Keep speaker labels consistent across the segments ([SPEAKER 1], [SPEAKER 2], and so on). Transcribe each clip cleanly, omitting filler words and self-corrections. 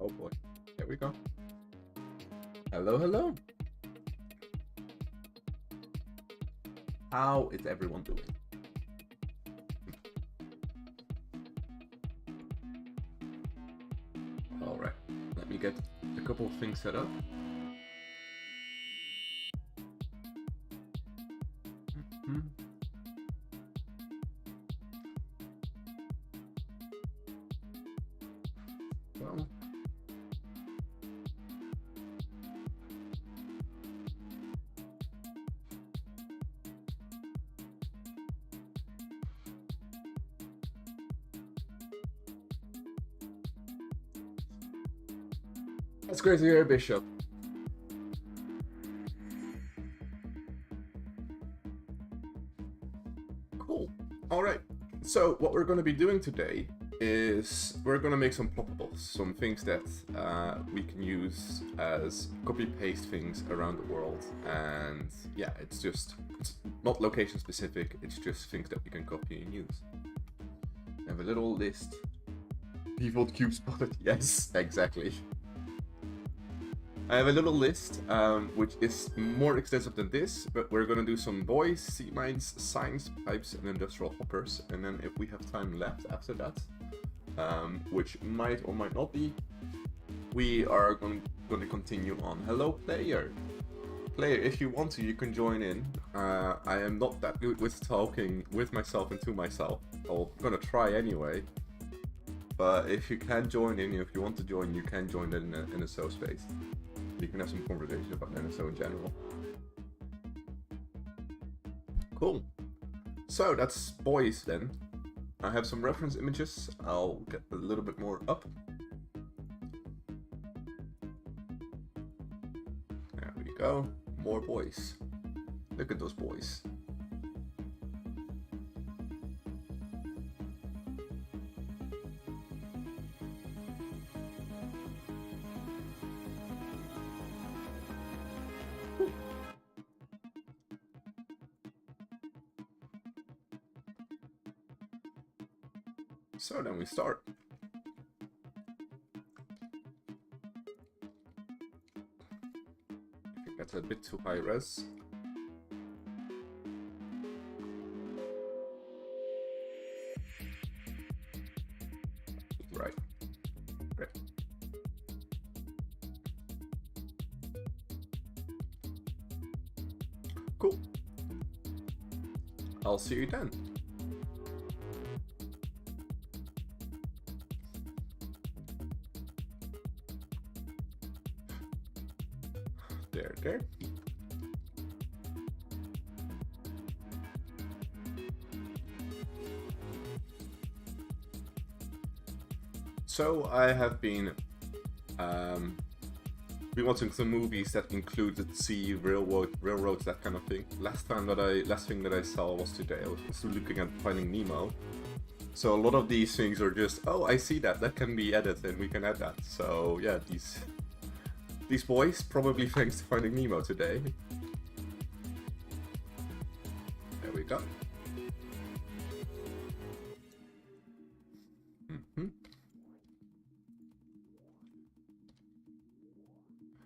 [SPEAKER 1] Oh boy. There we go. Hello, hello. How is everyone doing? All right. Let me get a couple of things set up. Well, that's great to hear, Bishop. Cool. All right. So what we're going to be doing today is we're going to make some poppables, some things that we can use as copy-paste things around the world. And yeah, it's not location specific, it's just things that we can copy and use. I have a little list. Default cube spotted. Yes, exactly. I have a little list, which is more extensive than this, but we're gonna do some boys, sea mines, science, pipes, and industrial hoppers. And then if we have time left after that, which might or might not be, we are going to continue on. Hello, player. Player, if you want to, you can join in. I am not that good with talking with myself and to myself. I'm gonna try anyway. But if you can join in, if you want to join, you can join in the NSO space. We can have some conversation about NSO in general. Cool. So that's boys then. I have some reference images. I'll get a little bit more up. There we go. More boys. Look at those boys. So then we start. I think that's a bit too high res. Right. Great. Cool. I'll see you then. There. So I have been watching some movies that included sea, railroads, that kind of thing. Last thing that I saw was today. I was looking at Finding Nemo. So a lot of these things are just, oh, I see that can be added and we can add that. So yeah, these boys, probably thanks to Finding Nemo today. There we go.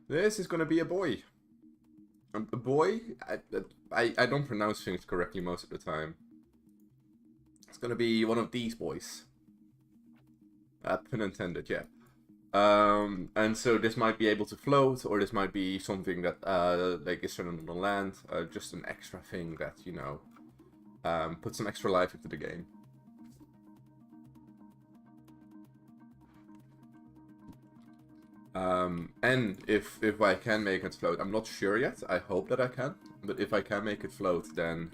[SPEAKER 1] This is gonna be a boy. A boy? I don't pronounce things correctly most of the time. It's gonna be one of these boys. Pun intended, yeah. And so this might be able to float, or this might be something that like is running on the land, just an extra thing that, you know, put some extra life into the game. And if I can make it float, I'm not sure yet. I hope that I can, but if I can make it float, then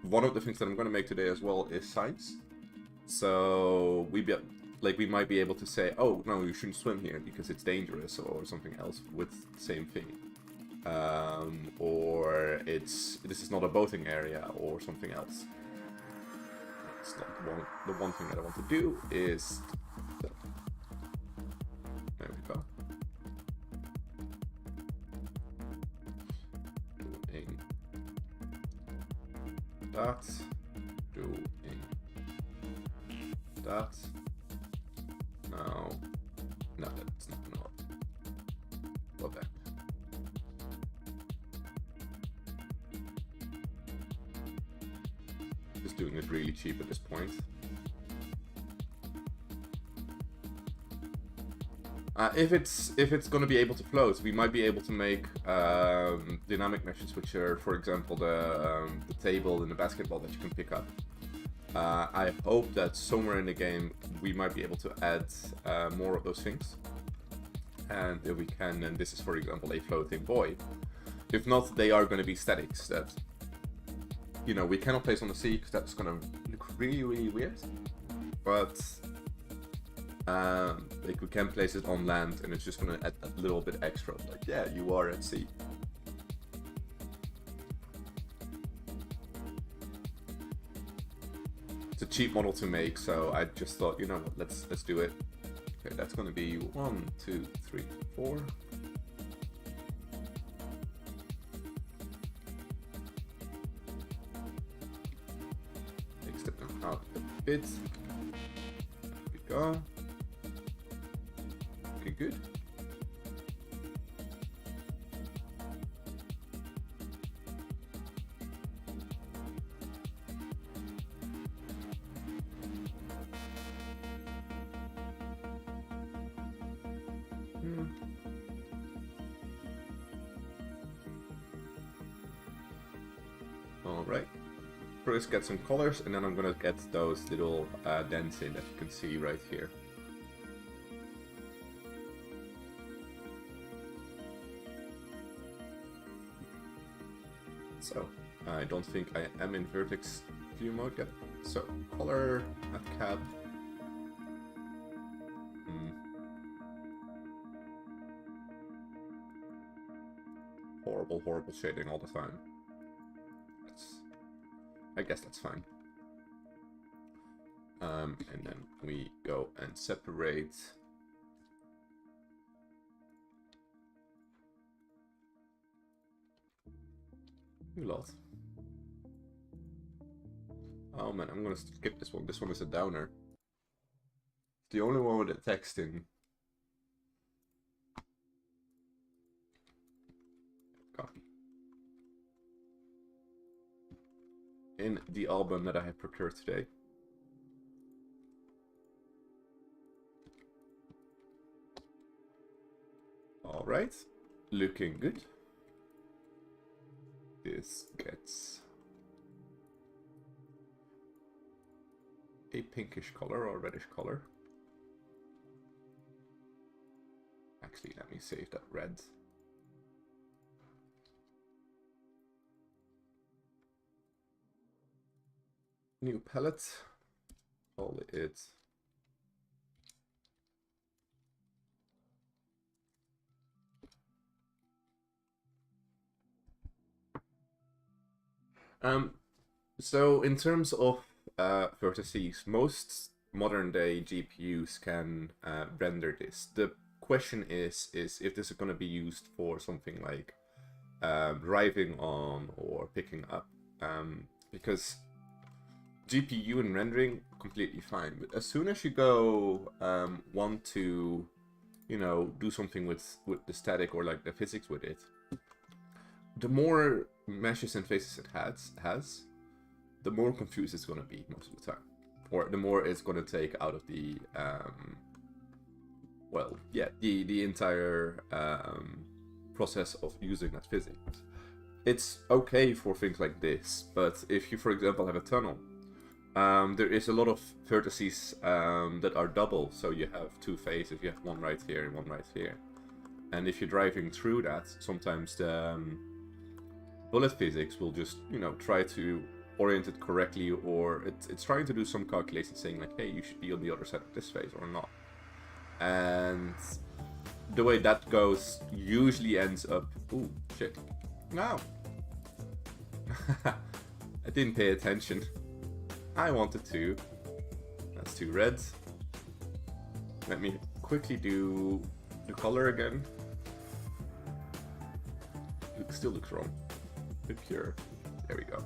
[SPEAKER 1] one of the things that I'm gonna make today as well is science. So we might be able to say, oh no, you shouldn't swim here because it's dangerous, or something else with the same thing, or this is not a boating area, or something else. It's not the one thing that I want to do is. There we go. Doing that. Doing that. Now just doing it really cheap at this point. If it's going to be able to float, we might be able to make dynamic meshes, which are, for example, the table and the basketball that you can pick up. I hope that somewhere in the game we might be able to add more of those things. And if we can, then this is, for example, a floating boy. If not, they are going to be statics that, you know, we cannot place on the sea because that's going to look really, really weird. But like we can place it on land, and it's just going to add a little bit extra. Like, yeah, you are at sea. It's a cheap model to make, so I just thought, you know what, let's do it. Okay, that's going to be 1, 2, 3, 4. Extend them out a bit. There we go. Okay, good. Alright, first get some colors, and then I'm gonna get those little dents in that you can see right here. So, I don't think I am in vertex view mode yet. So, color at cab. Horrible, horrible shading all the time. I guess that's fine. And then we go and separate a lot. Oh man, I'm gonna skip this one. This one is a downer. It's the only one with the text in. Copy. In the album that I have procured today. Alright, looking good. This gets a pinkish color or reddish color. Actually, let me save that red. New palette, call it so in terms of vertices, most modern day GPUs can render this. The question is if this is going to be used for something like driving on or picking up, because GPU and rendering completely fine, but as soon as you go want to, you know, do something with the static or like the physics with it, the more meshes and faces it has, the more confused it's going to be most of the time, or the more it's going to take out of the well, yeah, the entire process of using that physics. It's okay for things like this, but if you, for example, have a tunnel, there is a lot of vertices that are double, so you have two faces, you have one right here and one right here. And if you're driving through that, sometimes the bullet physics will just, you know, try to orient it correctly, or it's trying to do some calculation saying like, hey, you should be on the other side of this face or not. And the way that goes usually ends up... Ooh, shit. No! I didn't pay attention. I wanted to. That's two reds. Let me quickly do the color again. Still looks wrong. Look here. There we go.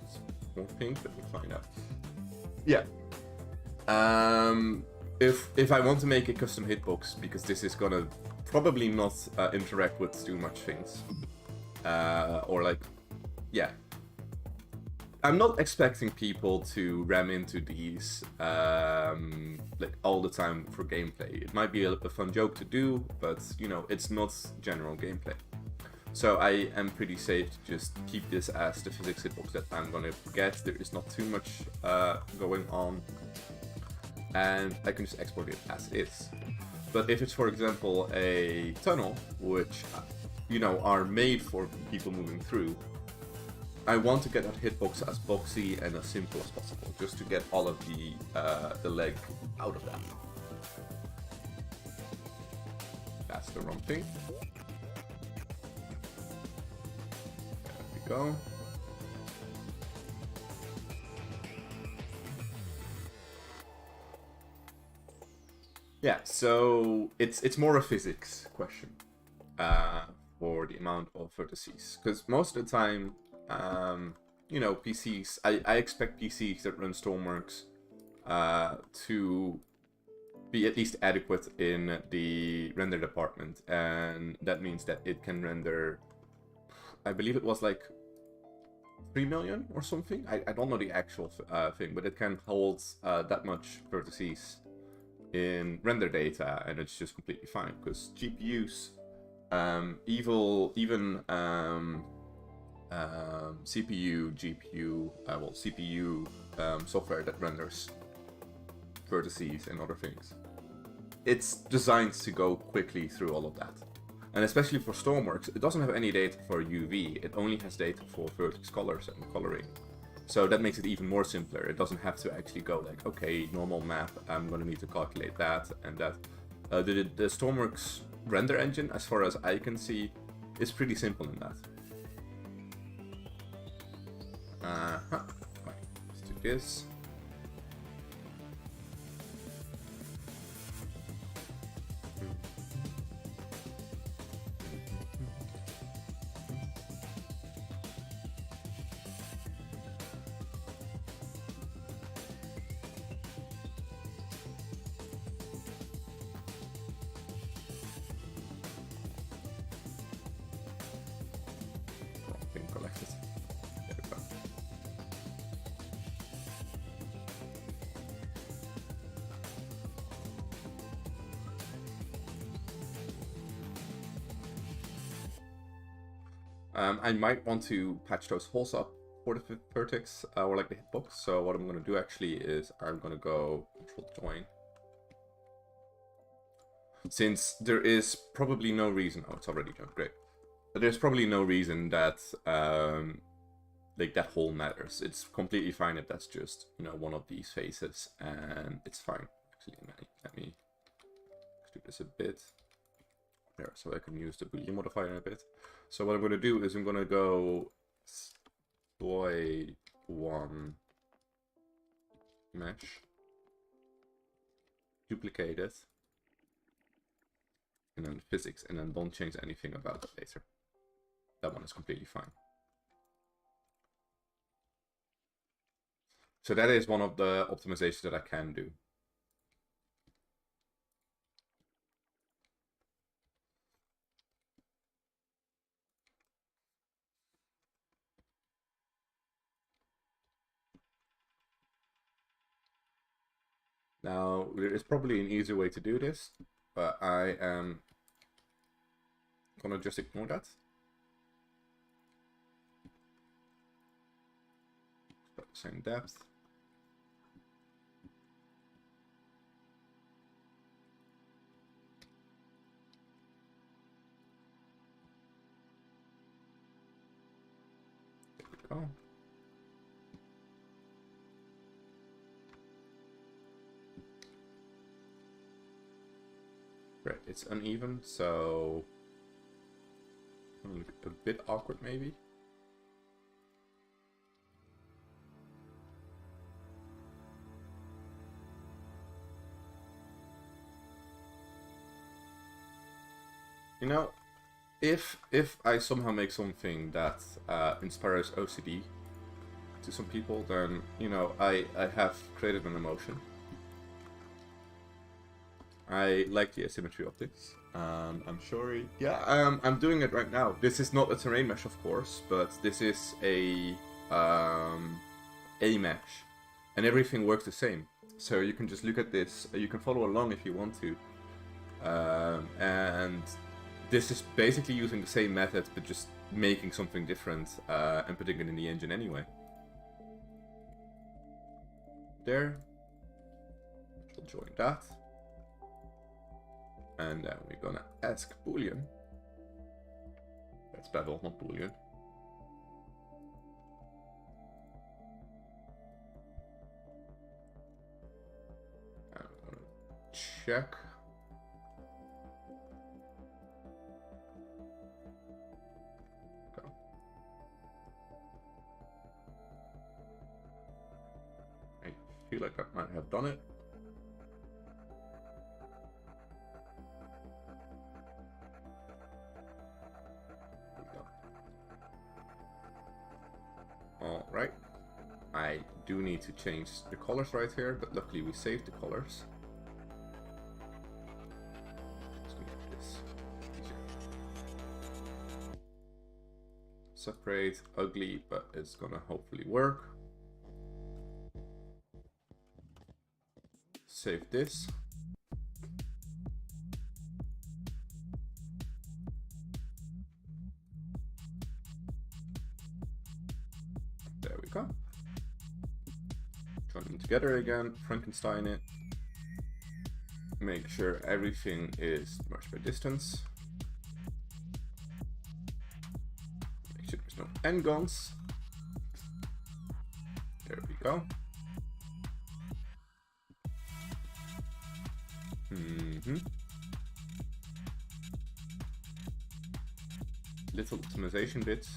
[SPEAKER 1] It's more pink, but we'll find out. Yeah. If I want to make a custom hitbox, because this is gonna probably not interact with too much things, or like, yeah. I'm not expecting people to ram into these like all the time for gameplay. It might be a fun joke to do, but you know, it's not general gameplay. So I am pretty safe to just keep this as the physics hitbox that I'm gonna get. There is not too much going on, and I can just export it as is. But if it's, for example, a tunnel, which you know are made for people moving through, I want to get that hitbox as boxy and as simple as possible, just to get all of the leg out of that. That's the wrong thing. There we go. Yeah, so it's more a physics question for the amount of vertices, because most of the time, you know, PCs, I expect PCs that run Stormworks to be at least adequate in the render department, and that means that it can render, I believe it was like 3 million or something. I don't know the actual thing, but it can hold that much vertices in render data, and it's just completely fine, because GPUs, even CPU, GPU, well, CPU software that renders vertices and other things, it's designed to go quickly through all of that. And especially for Stormworks, it doesn't have any data for UV, it only has data for vertex colors and coloring. So that makes it even more simpler. It doesn't have to actually go like, okay, normal map, I'm gonna need to calculate that and that. The Stormworks render engine, as far as I can see, is pretty simple in that. Let's do this. Collected. There we go. I might want to patch those holes up for the vertex or like the hitbox. So what I'm going to do actually is I'm going to go Control Join. Since there is probably no reason, oh, it's already done, great. But there's probably no reason that like that hole matters. It's completely fine if that's just, you know, one of these faces, and it's fine. Actually, let me do this a bit. There, so I can use the Boolean modifier a bit. So what I'm going to do is I'm going to go deploy one mesh, duplicate it, and then physics, and then don't change anything about it later. That one is completely fine. So that is one of the optimizations that I can do. Now, there is probably an easier way to do this, but I am gonna just ignore that. Same depth. There we go. Right, it's uneven, so a bit awkward maybe. You know, if I somehow make something that inspires OCD to some people, then, you know, I have created an emotion. I like the asymmetry optics. I'm sure, yeah, I'm doing it right now. This is not a terrain mesh, of course, but this is a a mesh, and everything works the same. So you can just look at this, you can follow along if you want to, and this is basically using the same method, but just making something different and putting it in the engine anyway. There, we'll join that, and then we're gonna ask Boolean. That's Babel, not Boolean. I'm gonna check. I feel like I might have done it. Alright. I do need to change the colors right here, but luckily we saved the colors. Just gonna make this easier. Separate, ugly, but it's gonna hopefully work. Save this. There we go. Join them together again, Frankenstein it. Make sure everything is merged by distance. Make sure there's no n-gons. There we go. Little optimization bits.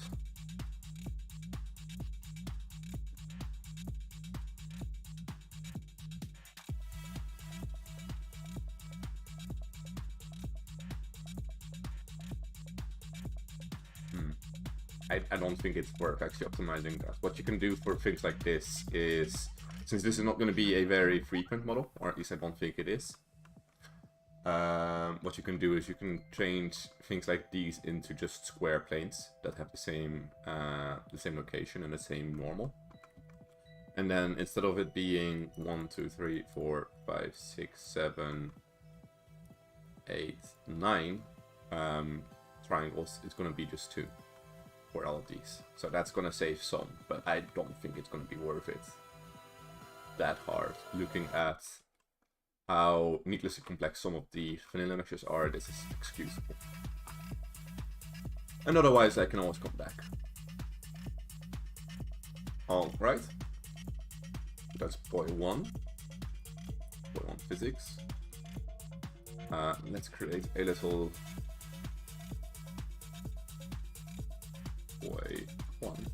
[SPEAKER 1] I don't think it's worth actually optimizing that. What you can do for things like this is, since this is not going to be a very frequent model, or at least I don't think it is, what you can do is you can change things like these into just square planes that have the same location and the same normal. And then instead of it being 1, 2, 3, 4, 5, 6, 7, 8, 9 triangles, it's going to be just 2 for all of these. So that's going to save some, but I don't think it's going to be worth it that hard. Looking at how needlessly complex some of the vanilla meshes are, this is excusable. And otherwise I can always come back. Alright. That's boy 1. Boy 1 physics. Let's create a little boy 1.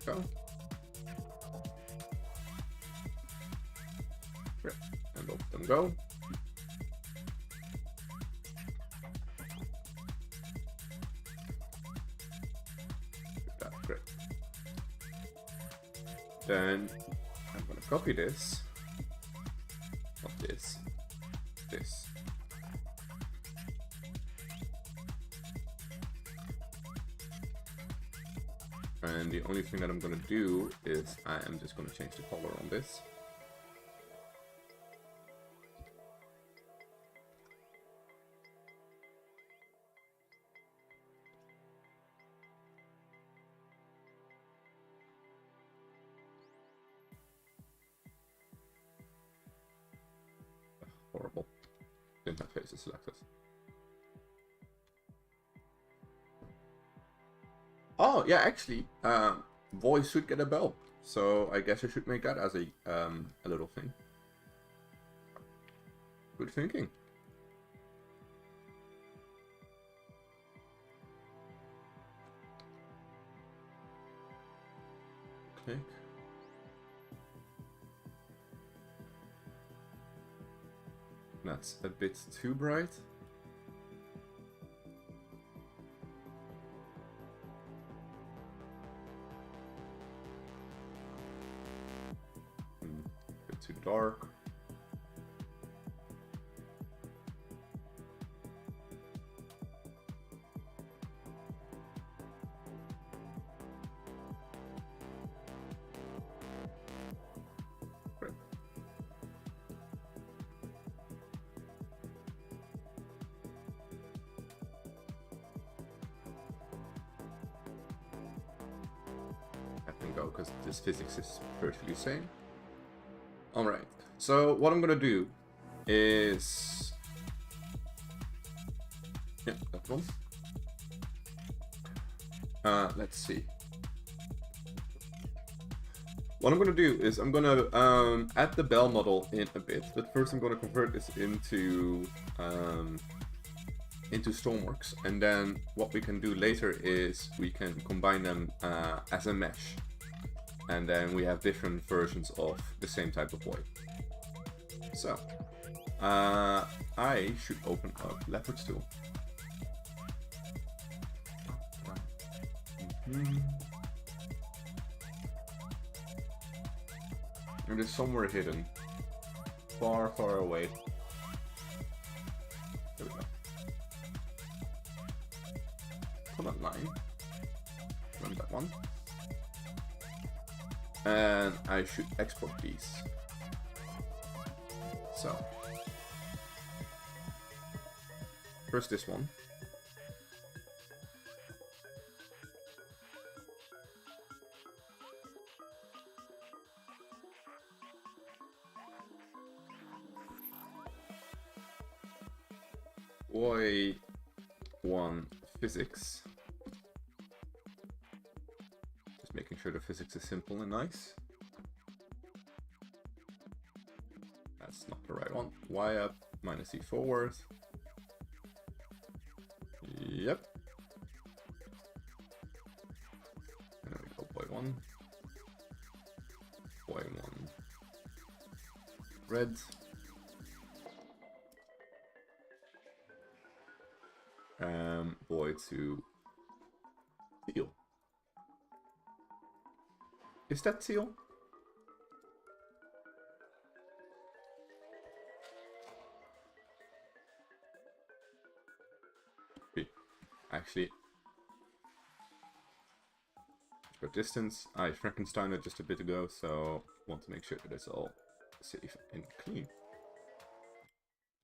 [SPEAKER 1] Go. Great. And both of them go. That's great. Then I'm gonna copy this. Not this. This. And the only thing that I'm going to do is I am just going to change the color on this. Horrible. Didn't have faces selected. Oh, yeah, actually, voice should get a bell. So I guess I should make that as a little thing. Good thinking. Click. That's a bit too bright. A bit too dark. can go because this physics is virtually the same. Alright, so what I'm gonna do is... yeah, that one. Let's see. What I'm gonna do is I'm gonna add the bell model in a bit, but first I'm gonna convert this into Stormworks, and then what we can do later is we can combine them as a mesh, and then we have different versions of the same type of boy. So I should open up Leopard's tool. It is somewhere hidden, far, far away. There we go. Command line. Run that one. And I should export these. So, first this one. Boy 1 physics. Just making sure the physics is simple and nice. That's not the right one. Y up, minus E forward. Yep. And there we go, boy 1. Boy 1 red. Boy 2 teal. Is that teal? Actually, for distance, I Frankensteined it just a bit ago, so want to make sure that it's all safe and clean.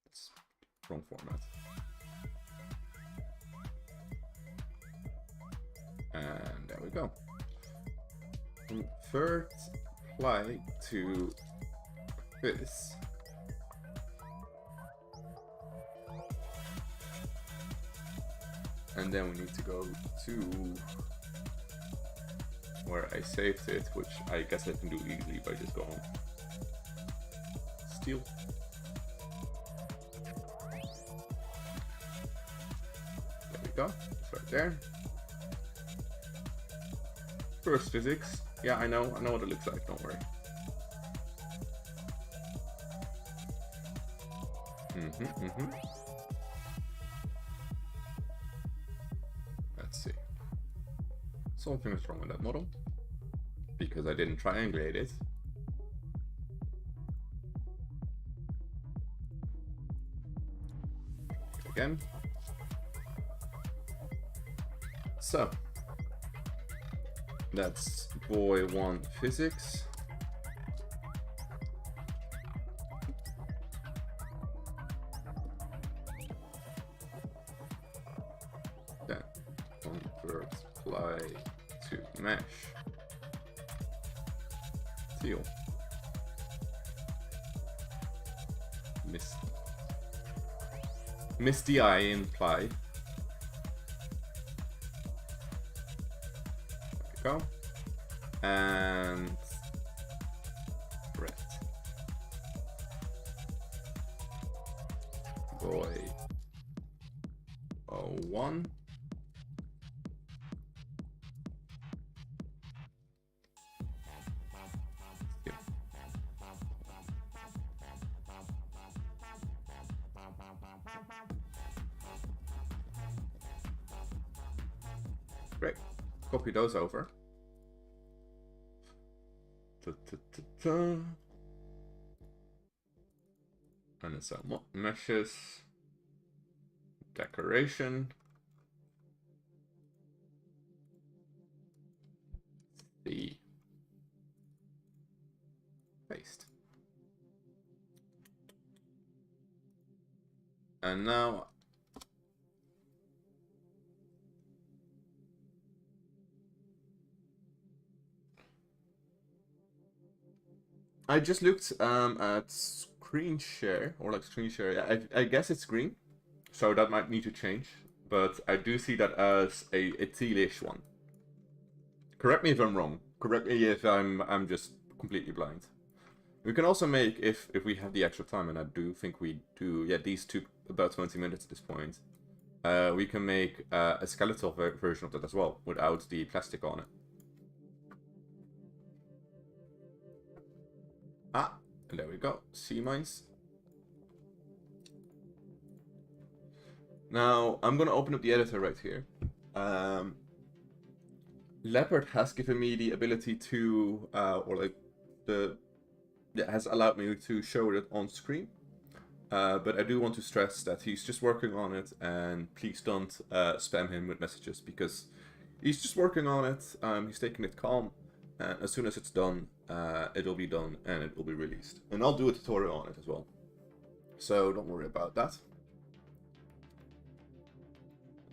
[SPEAKER 1] It's wrong format. And there we go. Convert apply to this. And then we need to go to where I saved it, which I guess I can do easily by just going steal. There we go. It's right there. First physics. Yeah, I know what it looks like, don't worry. Let's see. Something is wrong with that model because I didn't triangulate it. Again. So that's boy 1 physics. Then convert apply to mesh teal. Miss the I in apply. Go. And red. Boy 01. Skip. Great. Copy those over. NSO meshes, decoration, the paste, and now I just looked at screen share, or like screen share. Yeah, I guess it's green, so that might need to change. But I do see that as a tealish one. Correct me if I'm wrong. Correct me if I'm just completely blind. We can also make, if we have the extra time, and I do think we do, yeah, these took about 20 minutes at this point. We can make a skeletal version of that as well, without the plastic on it. Ah, and there we go. Sea mines. Now, I'm gonna open up the editor right here. Leopard has given me the ability to, has allowed me to show it on screen. But I do want to stress that he's just working on it, and please don't spam him with messages, because he's just working on it. He's taking it calm, and as soon as it's done, it'll be done and it will be released. And I'll do a tutorial on it as well, so don't worry about that.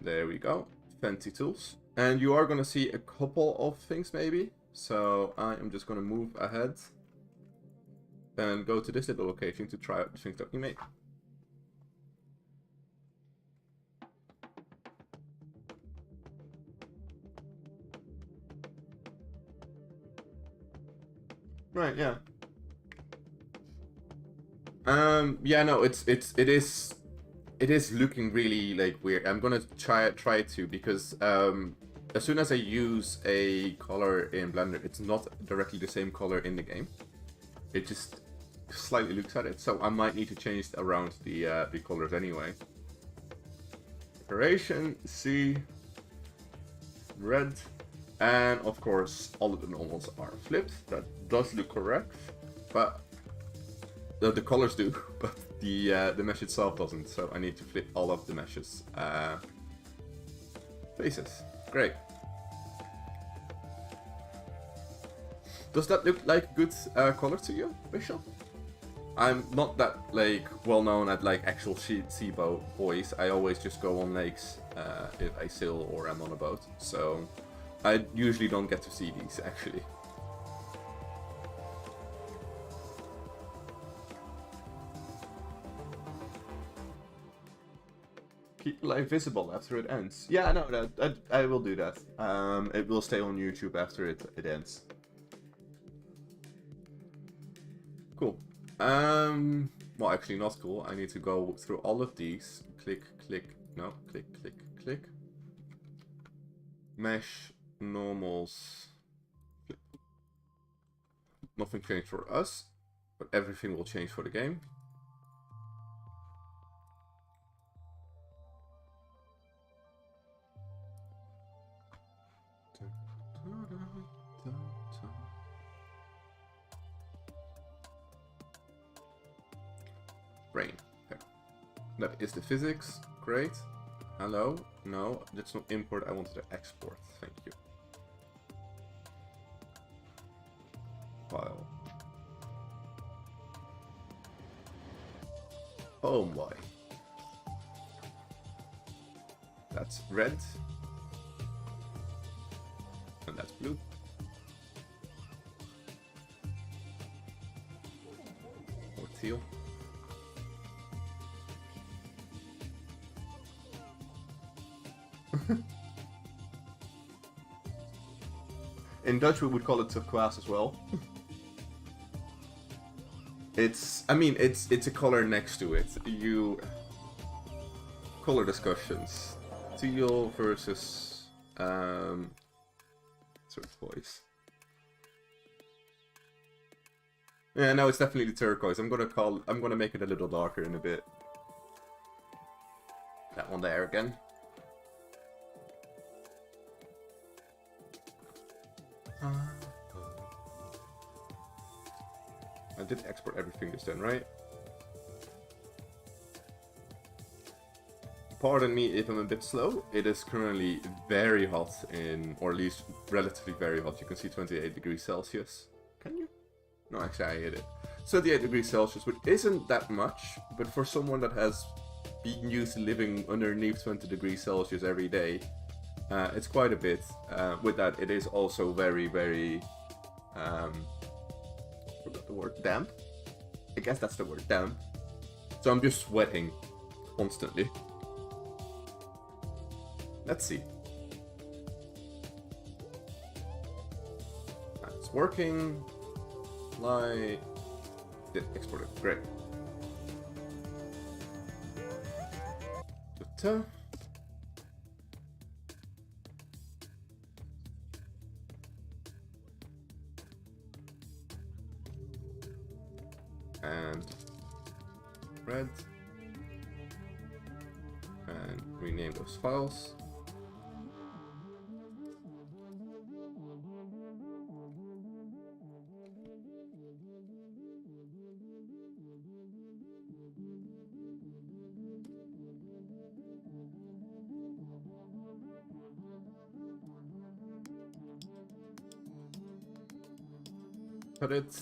[SPEAKER 1] There we go, fancy tools. And you are going to see a couple of things maybe, so I am just going to move ahead and go to this little location to try out the things that we made. Right, yeah. Yeah, no, it is looking really like weird. I'm gonna try to, because as soon as I use a color in Blender, it's not directly the same color in the game. It just slightly looks at it, so I might need to change around the colors anyway. Decoration, C, red, and of course all of the normals are flipped. That does look correct, but the colors do, but the mesh itself doesn't. So I need to flip all of the meshes. Faces, great. Does that look like good color to you, Rachel? I'm not that like well known at like actual sea boys. I always just go on lakes if I sail or I'm on a boat, so I usually don't get to see these actually. Keep live visible after it ends. Yeah, no, I will do that. It will stay on YouTube after it ends. Cool. Well, actually not cool. I need to go through all of these. Click, click, no, click, click, click. Mesh, normals. Flip. Nothing changed for us, but everything will change for the game. Brain. Okay. That is the physics. Great. Hello. No, that's not import. I wanted to export. Thank you. File. Oh my. That's red. And that's blue. Or teal. In Dutch we would call it turquoise as well. I mean, it's a color next to it. Color discussions. Teal versus turquoise. Yeah, no, it's definitely the turquoise. I'm gonna make it a little darker in a bit. That one there again. I did export everything just then, right? Pardon me if I'm a bit slow. It is currently very hot or at least relatively very hot. You can see 28 degrees Celsius. Can you? No, actually I hit it. 38 degrees Celsius, which isn't that much, but for someone that has been used to living underneath 20 degrees Celsius every day, it's quite a bit. With that, it is also very, very... that the word? Damp? I guess that's the word, damp. So I'm just sweating constantly. Let's see. That's working. Fly. Did export it. Great. Ta-ta. And red, and rename those files. Put it.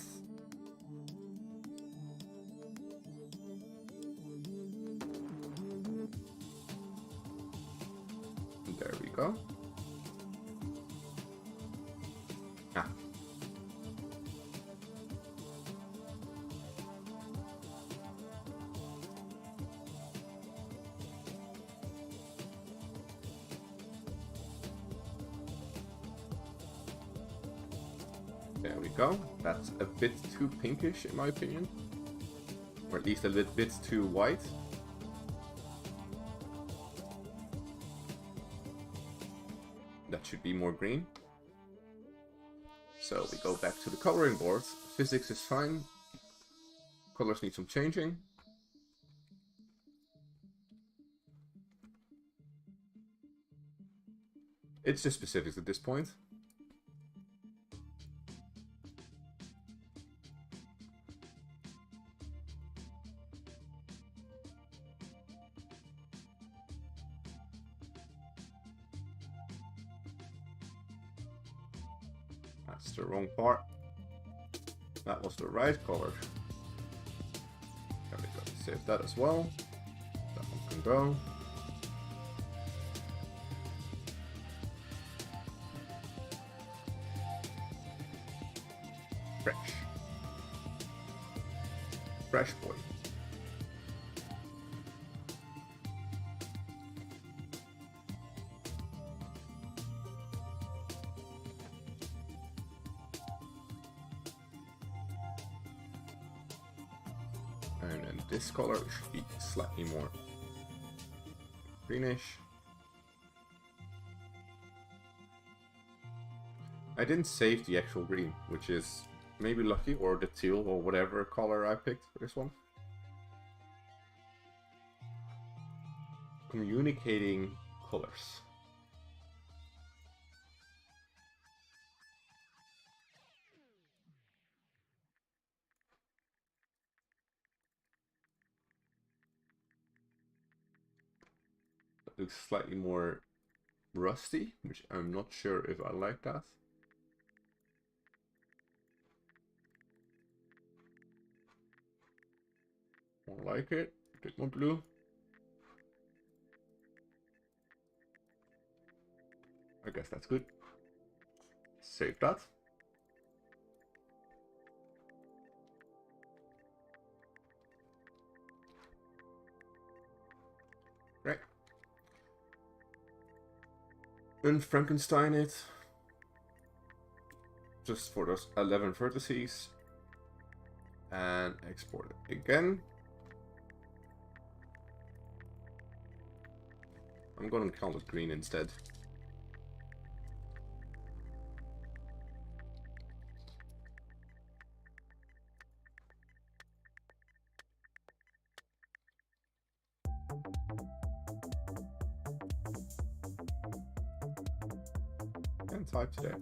[SPEAKER 1] There we go. Ah. There we go. That's a bit too pinkish in my opinion. Or at least a little bit too white. That should be more green. So we go back to the coloring board. Physics is fine. Colors need some changing. It's just specifics at this point. That's the wrong part. That was the right color. There we go. Save that as well. That one can go. Fresh. Fresh boy. And then this color should be slightly more greenish. I didn't save the actual green, which is maybe lucky, or the teal, or whatever color I picked for this one. Communicating colors. That looks slightly more rusty, which I'm not sure if I like that. More like it. A bit more blue. I guess that's good. Save that. Right. Unfrankenstein it. Just for those 11 vertices. And export it again. I'm going to count it green instead. And type today.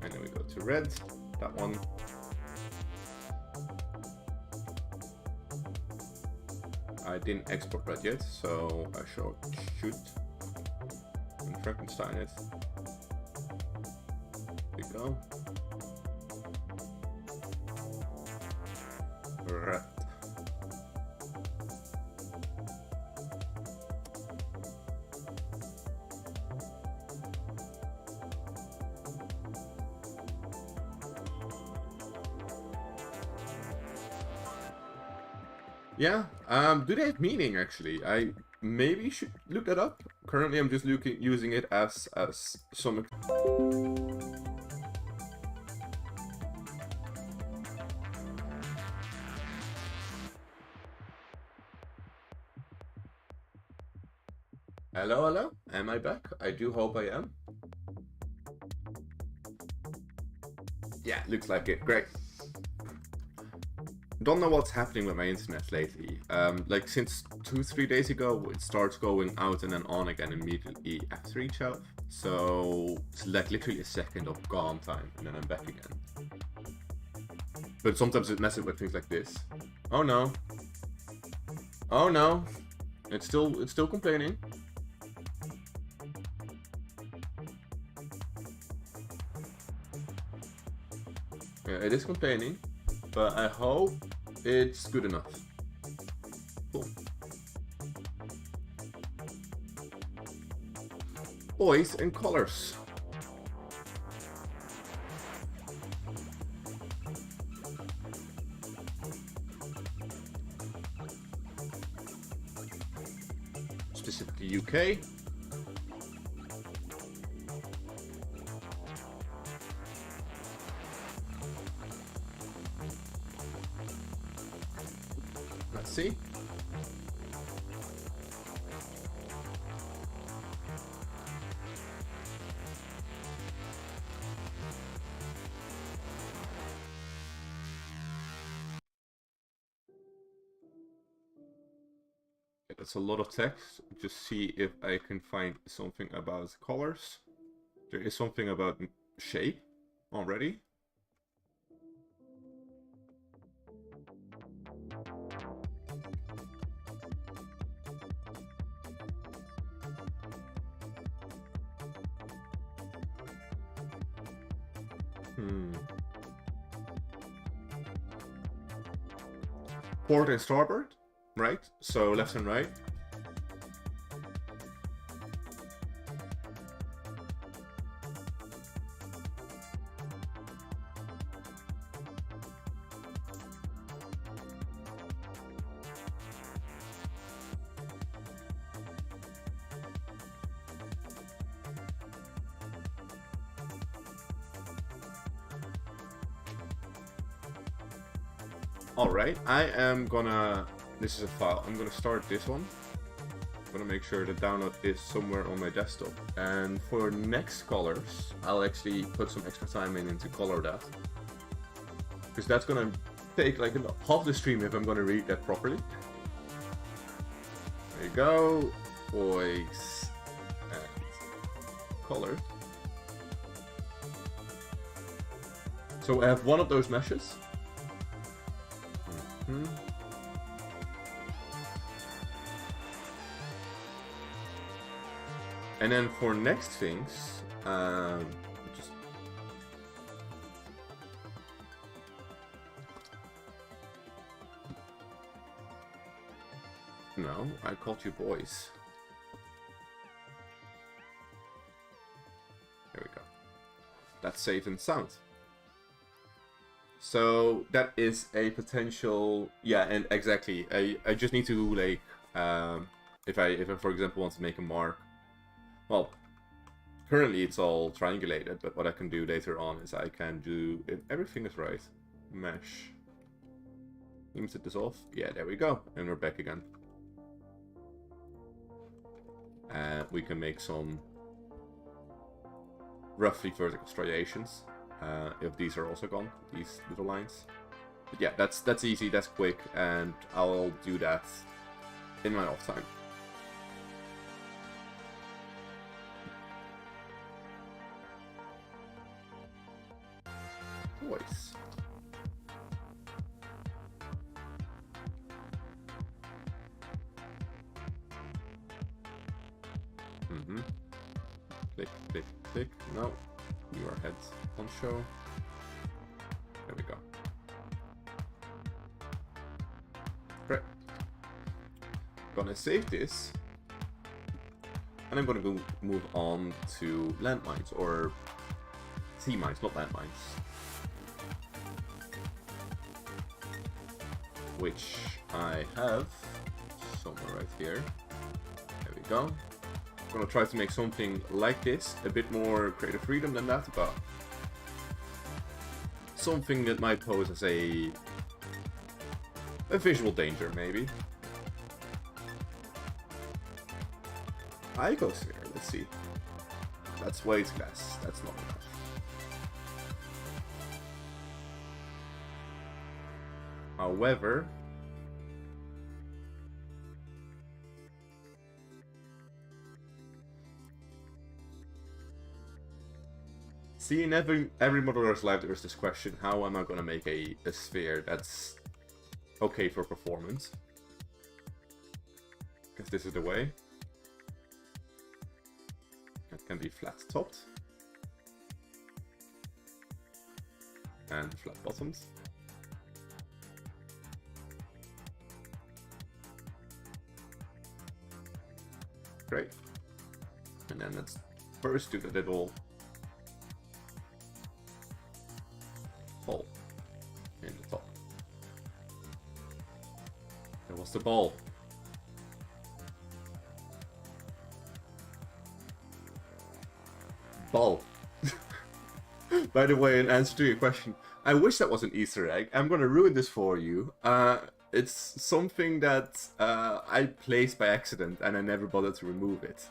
[SPEAKER 1] And then we go to red, that one. I didn't export red yet, so I should Frankenstein it. There we go. Right. Yeah, do they have meaning actually? I maybe should look that up. Currently I'm just using it as some... Hello, hello, am I back? I do hope I am. Yeah, looks like it, great. Don't know what's happening with my internet lately. Like since 2-3 days ago, it starts going out and then on again immediately after each other. So it's like literally a second of gone time, and then I'm back again. But sometimes it messes with things like this. Oh no! Oh no! It's still complaining. Yeah, it is complaining, but I hope it's good enough. Cool. Boys and colors. Specifically UK. Let's see. That's a lot of text. Just see if I can find something about colors. There is something about shape already. Port and starboard, right? So left and right. Alright, I am gonna... This is a file. I'm gonna start this one. I'm gonna make sure the download is somewhere on my desktop. And for next colors, I'll actually put some extra time into color that. Because that's gonna take like half the stream if I'm gonna read that properly. There you go. Boys and color. So I have one of those meshes. And then for next things, just no, I called you boys. There we go. That's safe and sound. So that is a potential, yeah, and exactly. I just need to like, if I for example want to make a mark. Well, currently it's all triangulated, but what I can do later on is I can do, if everything is right, mesh. Let me set this off. Yeah, there we go, and we're back again. And we can make some roughly vertical striations. If these are also gone, these little lines. But yeah, that's easy, that's quick, and I'll do that in my off time. Voice. Click, click, click. No, your head on show. There we go. Great. Gonna save this. And I'm gonna go move on to landmines, or sea mines, not landmines. Which I have somewhere right here. There we go. I'm gonna try to make something like this, a bit more creative freedom than that, but something that might pose as a visual danger, maybe. Icosphere, let's see. That's way too less. That's not enough. However, see, in every modeler's life there is this question: how am I going to make a sphere that's okay for performance? Because this is the way. It can be flat topped and flat bottomed. Great. And then let's first do the little ball in the top. There was the ball. Ball. By the way, in answer to your question, I wish that was an Easter egg. I'm gonna ruin this for you. It's something that I placed by accident and I never bothered to remove it.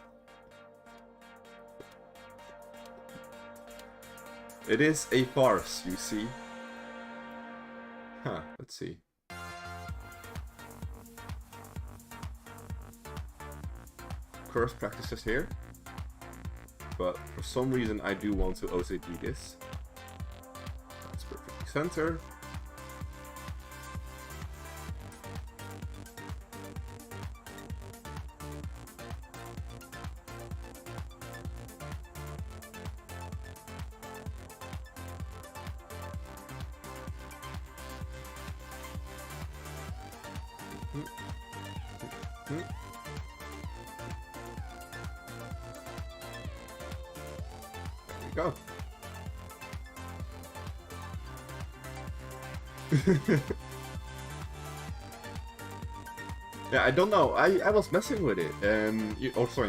[SPEAKER 1] It is a farce, you see. Huh, let's see. Curse practices here. But for some reason I do want to OCD this. That's perfectly center. Go. Yeah, I don't know. I was messing with it, and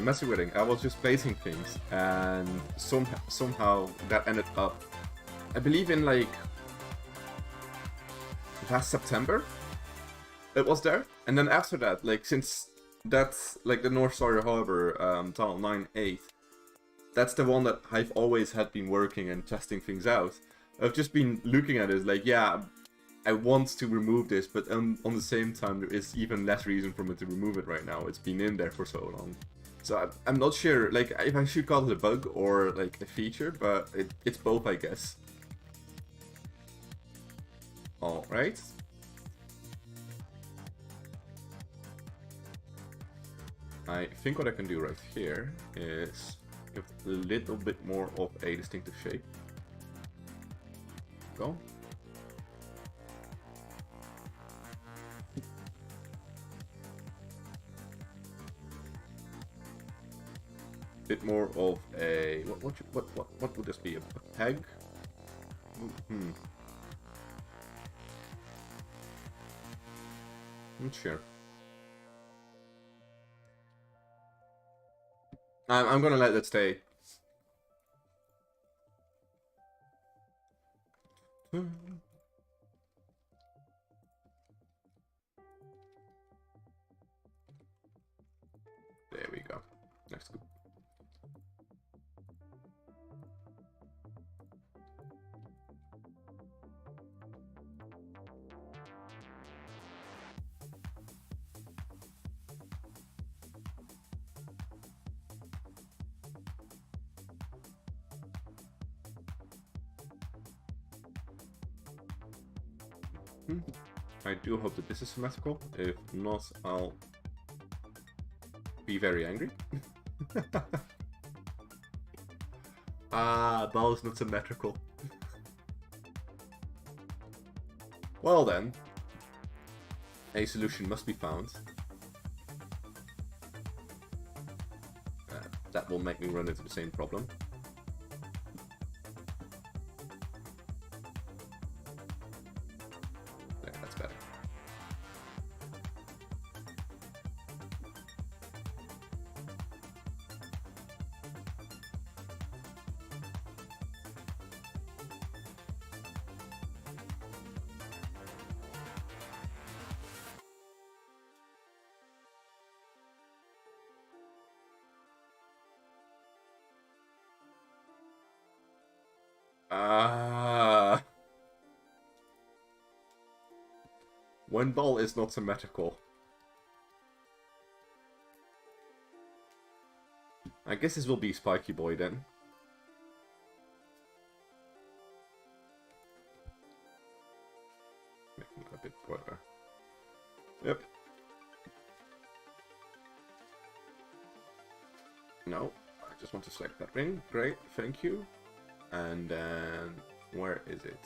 [SPEAKER 1] messing with it. I was just placing things, and somehow that ended up, I believe, in like last September. It was there, and then after that, like since that's like the North Star Harbor Tunnel 9/8. That's the one that I've always had been working and testing things out. I've just been looking at it like, yeah, I want to remove this, but on the same time, there is even less reason for me to remove it right now. It's been in there for so long. So I'm not sure, like, if I should call it a bug or like a feature, but it's both, I guess. Alright. I think what I can do right here is give a little bit more of a distinctive shape. Go. Bit more of a what would this be? A peg? Not sure. I'm gonna let that stay. There we go. That's good. I do hope that this is symmetrical. If not, I'll be very angry. Ah, ball is not symmetrical. Well then, a solution must be found. That will make me run into the same problem. There, that's better. Ah. When ball is not symmetrical. I guess this will be Spiky Boy then. Making it a bit broader. Yep. No, I just want to select that ring. Great, thank you. And then, where is it?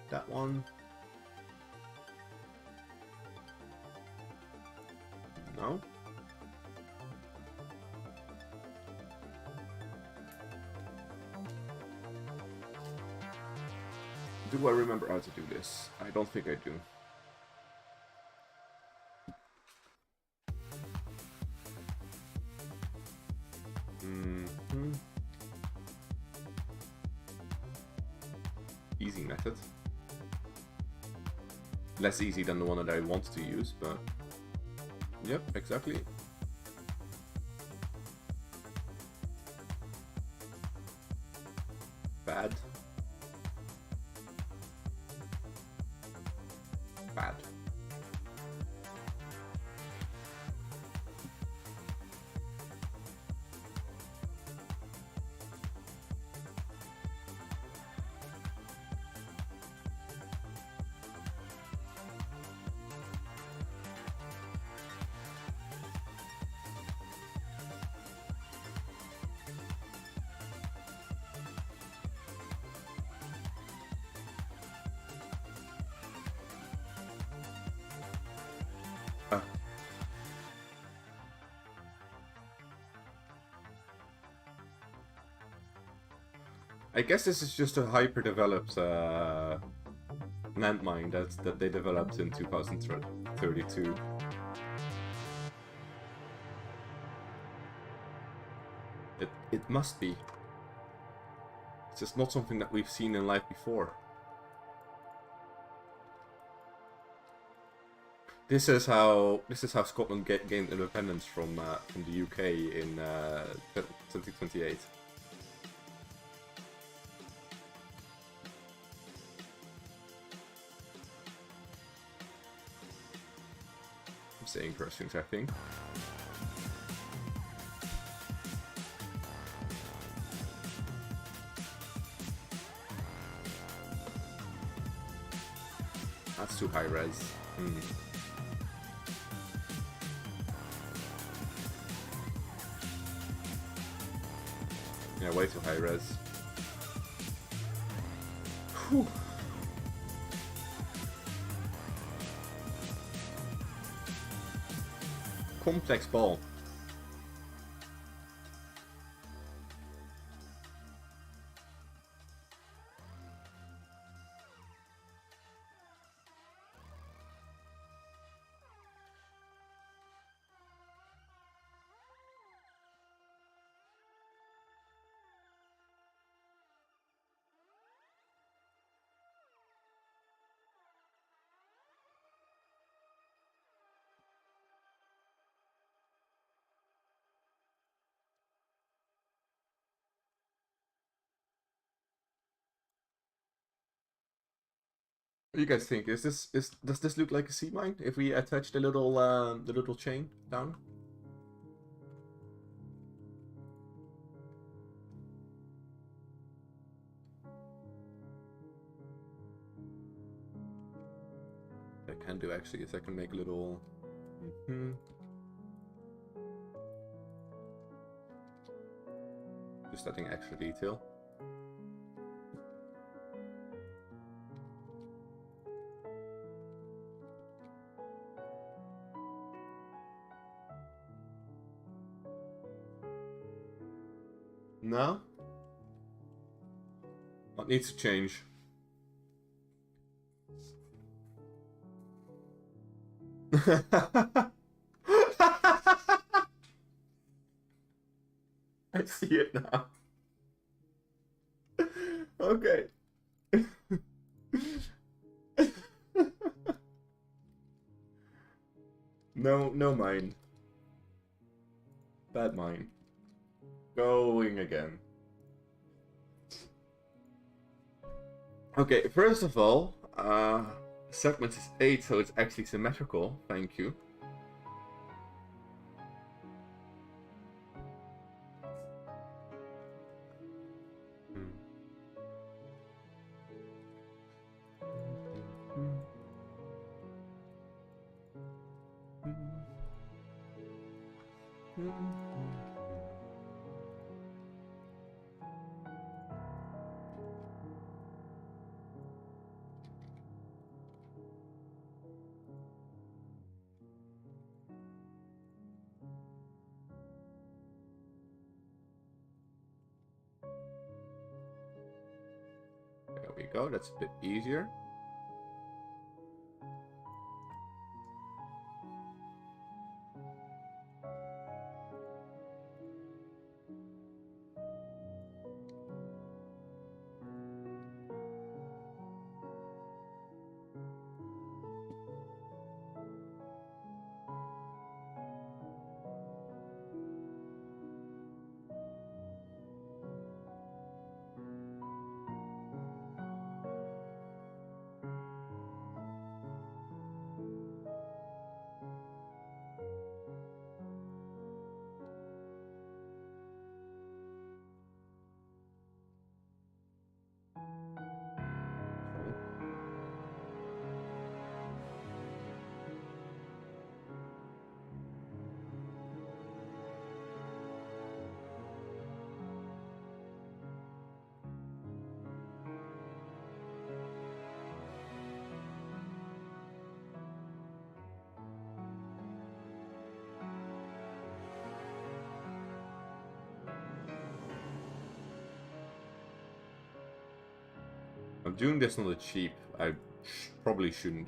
[SPEAKER 1] That one. No. Do I remember how to do this? I don't think I do. Easy method. Less easy than the one that I want to use, but... Yep, exactly. Bad. Bad. I guess this is just a hyper-developed landmine that they developed in 2032. It must be. It's just not something that we've seen in life before. This is how Scotland gained independence from the UK in 2028. I'm saying gross things, I think. That's too high res. Yeah, way too high res. Whew. Complex ball. What do you guys think? Does this look like a sea mine if we attach the little chain down? I can do actually is I can make a little. Just adding extra detail. No? What needs to change? I see it now. Okay. No mine. Bad mine. Going again. Okay, first of all, segment is 8, so it's actually symmetrical. Thank you. There we go, that's a bit easier. I'm doing this on the cheap. I probably shouldn't.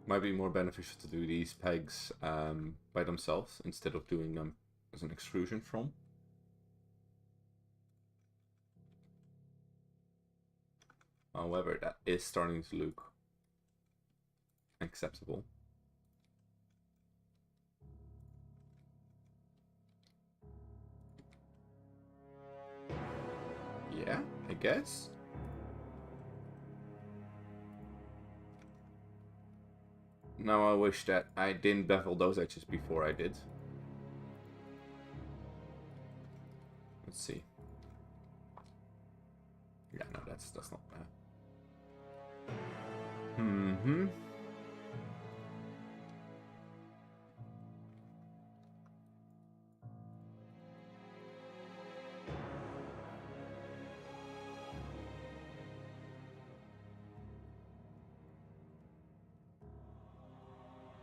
[SPEAKER 1] Might be more beneficial to do these pegs by themselves instead of doing them as an extrusion from. However, that is starting to look acceptable. Yeah, I guess. Now I wish that I didn't bevel those edges before I did. Let's see. Yeah, no, that's not bad. Mm-hmm.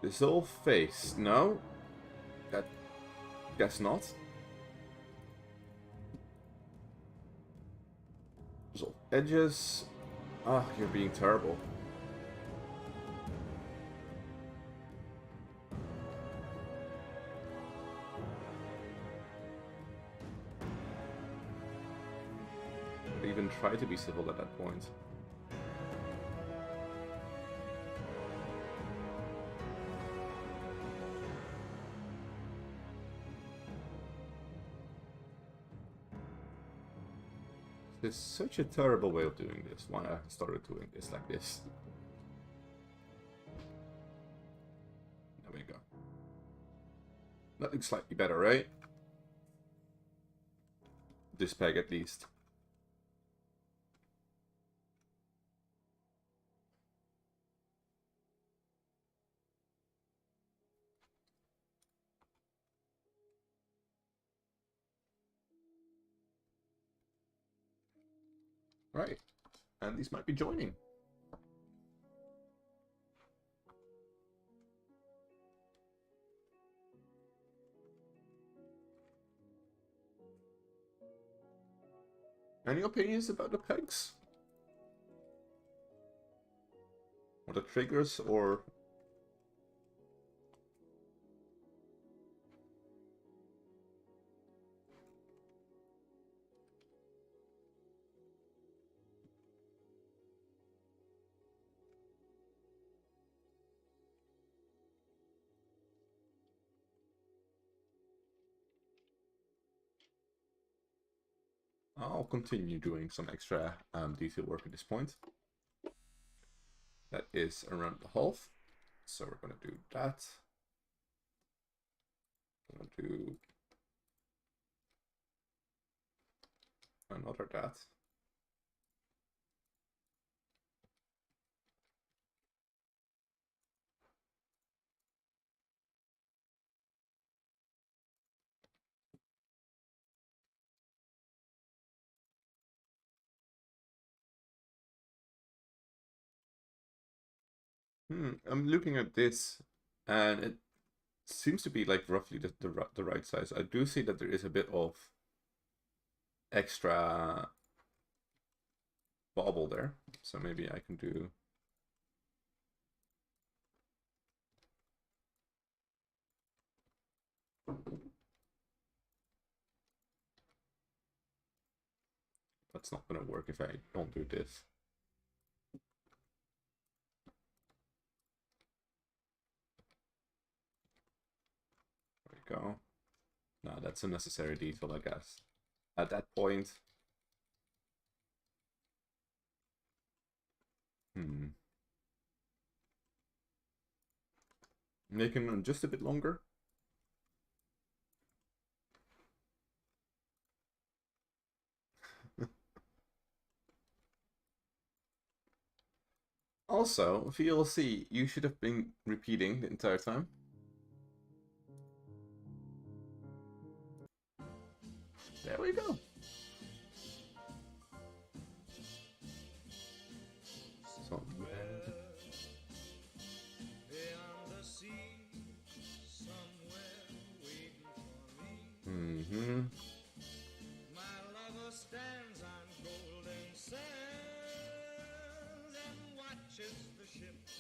[SPEAKER 1] This whole face, no? That guess not. So edges. Ah, oh, you're being terrible. I even try to be civil at that point. It's such a terrible way of doing this. Why I started doing this like this. There we go. That looks slightly better, right? This peg at least. Right. And these might be joining. Any opinions about the pegs? Or the triggers, or... I'll continue doing some extra detail work at this point. That is around the half. So we're going to do that. I'm going to do another that. I'm looking at this, and it seems to be like roughly the right size. I do see that there is a bit of extra bobble there, so maybe I can do... That's not going to work if I don't do this. There we go. No, that's a necessary detail, I guess. At that point... Making them just a bit longer. Also, VLC, you should have been repeating the entire time. There we go.
[SPEAKER 2] My lover stands on golden sands and watches the ships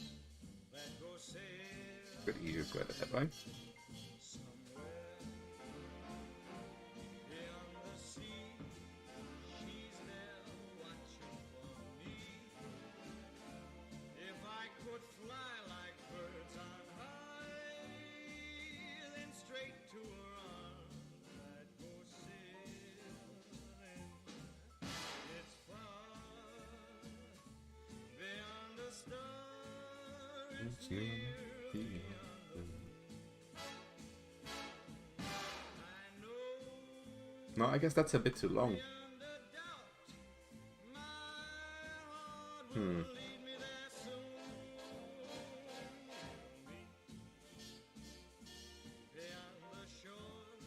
[SPEAKER 2] that go sail.
[SPEAKER 1] Pretty easy to get that right.
[SPEAKER 2] Somewhere beyond the sea, she's there watching for me. If I could fly like birds on high, then straight to her arms I'd go sailing. It's far beyond the stars, it's near beyond the moon. I know
[SPEAKER 1] No, I guess that's a bit too long.
[SPEAKER 2] beyond a doubt my heart will lead me there soon. Beyond the shore,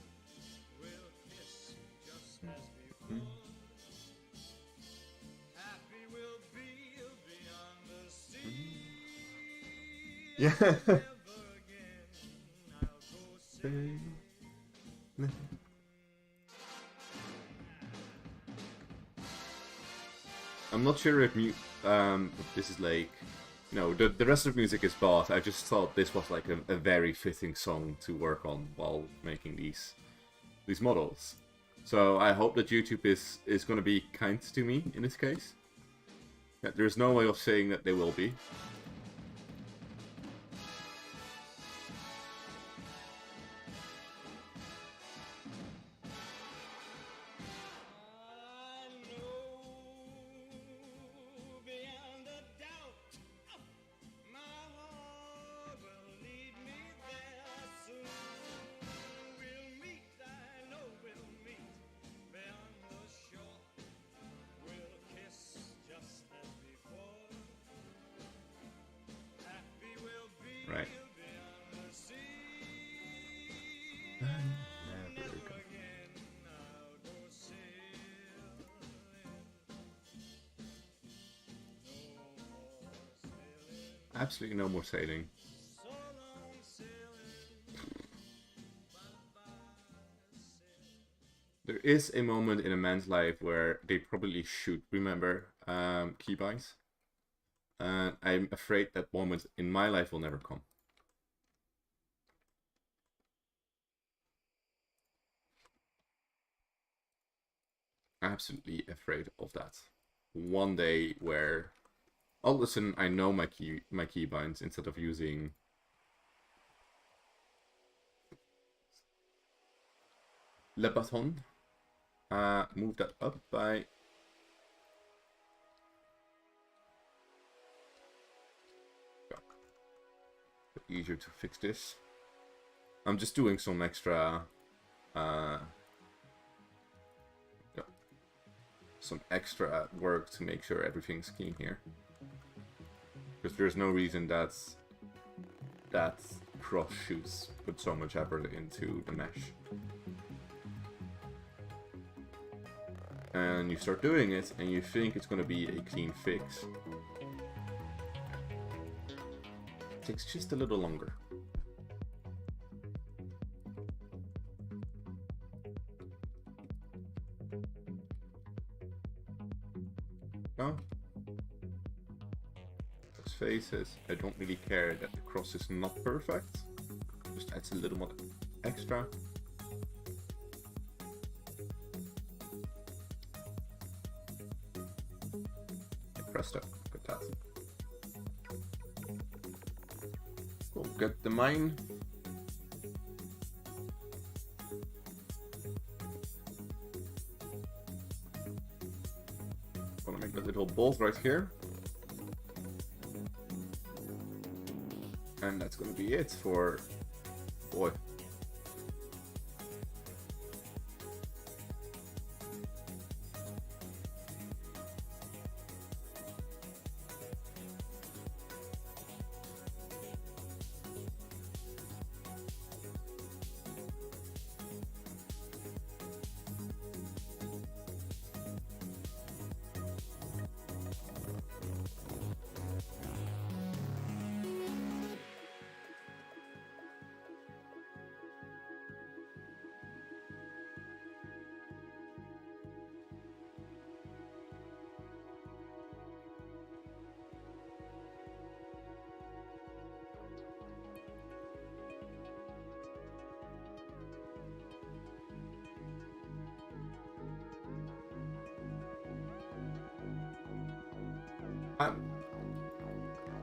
[SPEAKER 2] we'll kiss just as before. Happy we'll be beyond the sea.
[SPEAKER 1] Yeah.
[SPEAKER 2] Never again I'll go sailing.
[SPEAKER 1] I'm not sure if this is like... No, the rest of the music is bought. I just thought this was like a very fitting song to work on while making these models. So I hope that YouTube is going to be kind to me in this case. Yeah, there's no way of saying that they will be.
[SPEAKER 2] I know beyond a doubt my heart will lead me there soon. We'll meet, I know we'll meet beyond the shore. We'll kiss just as before. Happy we'll be
[SPEAKER 1] Right.
[SPEAKER 2] beyond the sea.
[SPEAKER 1] Never
[SPEAKER 2] Never
[SPEAKER 1] again.
[SPEAKER 2] again I'll go sailing.
[SPEAKER 1] Absolutely no more sailing.
[SPEAKER 2] So long sailing, bye-bye sailing.
[SPEAKER 1] There is a moment in a man's life where they probably should remember keybinds. And I'm afraid that moment in my life will never come. Absolutely afraid of that. One day where all of a sudden I know my keybinds instead of using Le Baton. Move that up by easier to fix this. I'm just doing some extra work to make sure everything's clean here, because there's no reason that cross shoots put so much effort into the mesh. And you start doing it and you think it's going to be a clean fix. It takes just a little longer. No? Let's face it, I don't really care that the cross is not perfect. Just adds a little more extra. Presto, got that. We'll get the mine. Gonna make that little bolt right here. And that's gonna be it for... Boy.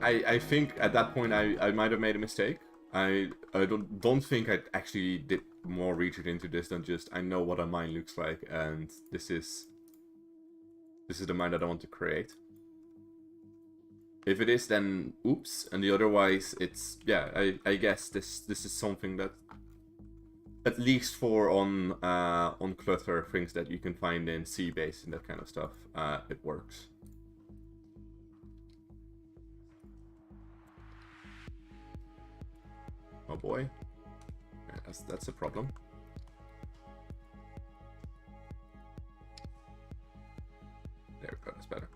[SPEAKER 1] I think at that point I might have made a mistake. I don't think I actually did more research into this than just I know what a mine looks like, and this is the mine that I want to create. If it is, then oops, and the otherwise it's, yeah, I guess this is something that, at least for on clutter things that you can find in C-base and that kind of stuff, it works. Oh boy, yeah, that's a problem. There we go, that's better.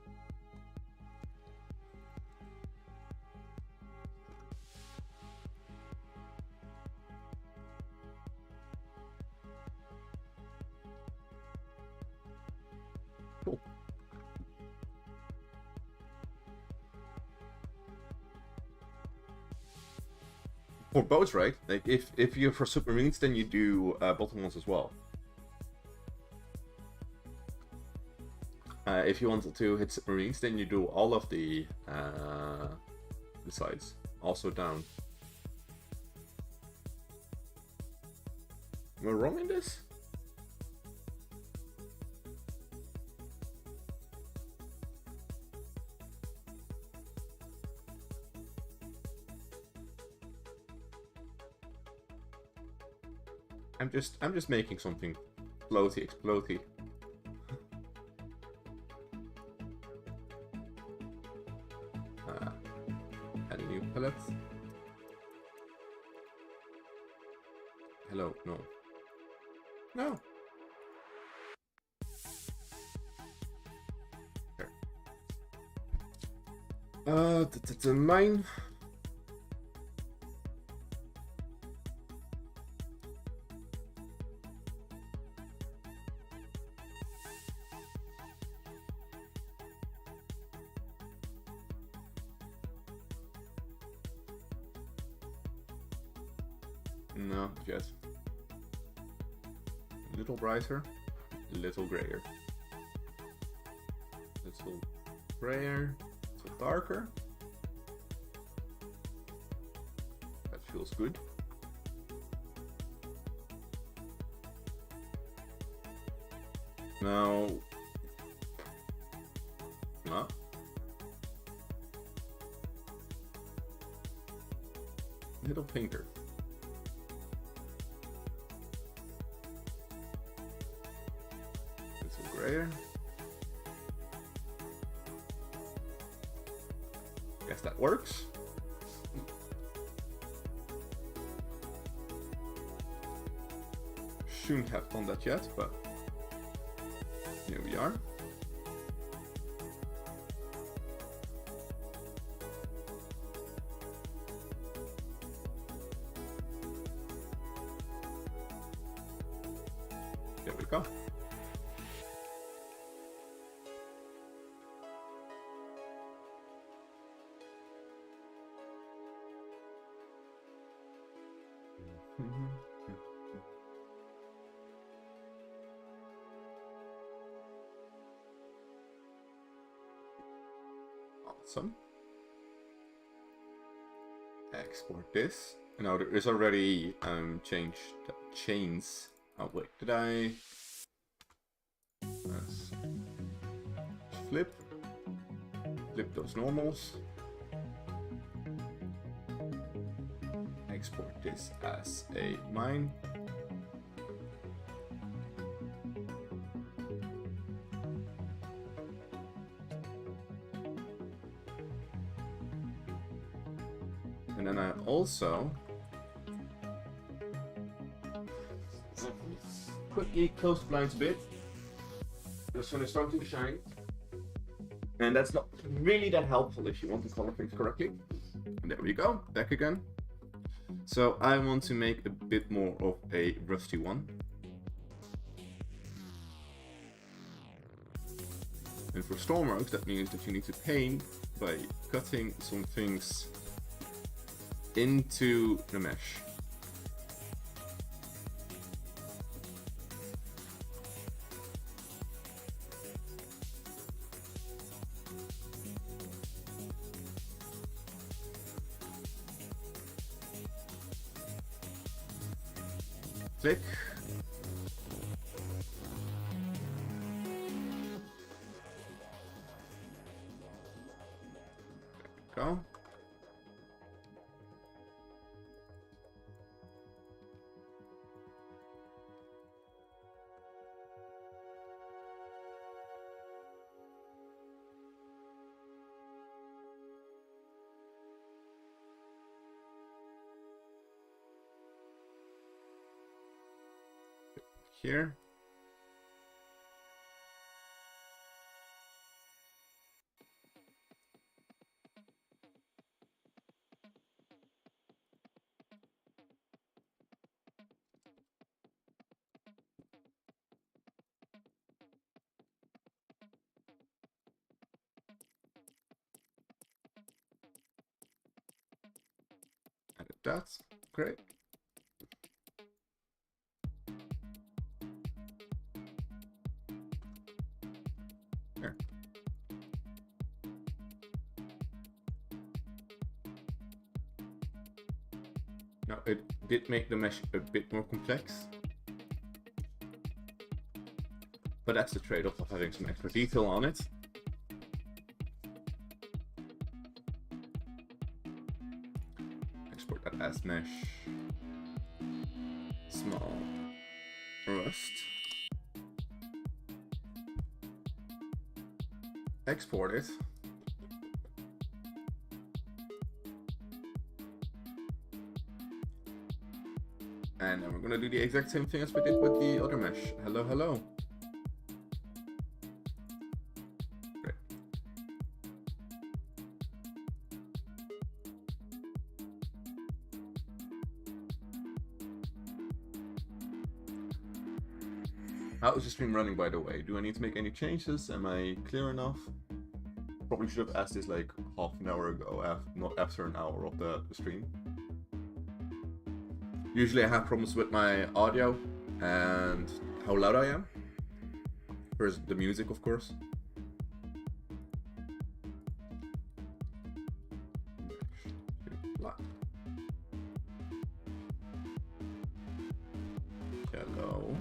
[SPEAKER 1] Cool. For boats, right? Like if you're for submarines, then you do bottom ones as well. If you want to hit submarines, then you do all of the sides, also down. Am I wrong in this? I'm just making something floaty, explodey. Add a new pellet. Hello, no. No. Okay. Mine. No, not yet. A little brighter, a little grayer. Little grayer, a little darker. That feels good. Now, no. Little pinker. Little grayer. Guess that works. Shouldn't have done that yet, but here we are. There we go. Awesome. Export this. Now there is already changed chains. Oh wait, did I? Let's flip those normals. Export this as a mine. And then I also quickly close the blinds a bit. The sun is starting to shine. And that's not really that helpful if you want to color things correctly. And there we go, back again. So I want to make a bit more of a rusty one. And for Stormworks, that means that you need to paint by cutting some things into the mesh. Click. There we go. Here. Edit that. Great. There. Now it did make the mesh a bit more complex, but that's the trade-off of having some extra detail on it. Export that as mesh. Small rust. Export it. And then we're gonna do the exact same thing as we did with the other mesh. Hello, hello. Great. How is the stream running, by the way? Do I need to make any changes? Am I clear enough? Probably should have asked this like half an hour ago, not after an hour of the stream. Usually I have problems with my audio and how loud I am. First, the music, of course. Hello.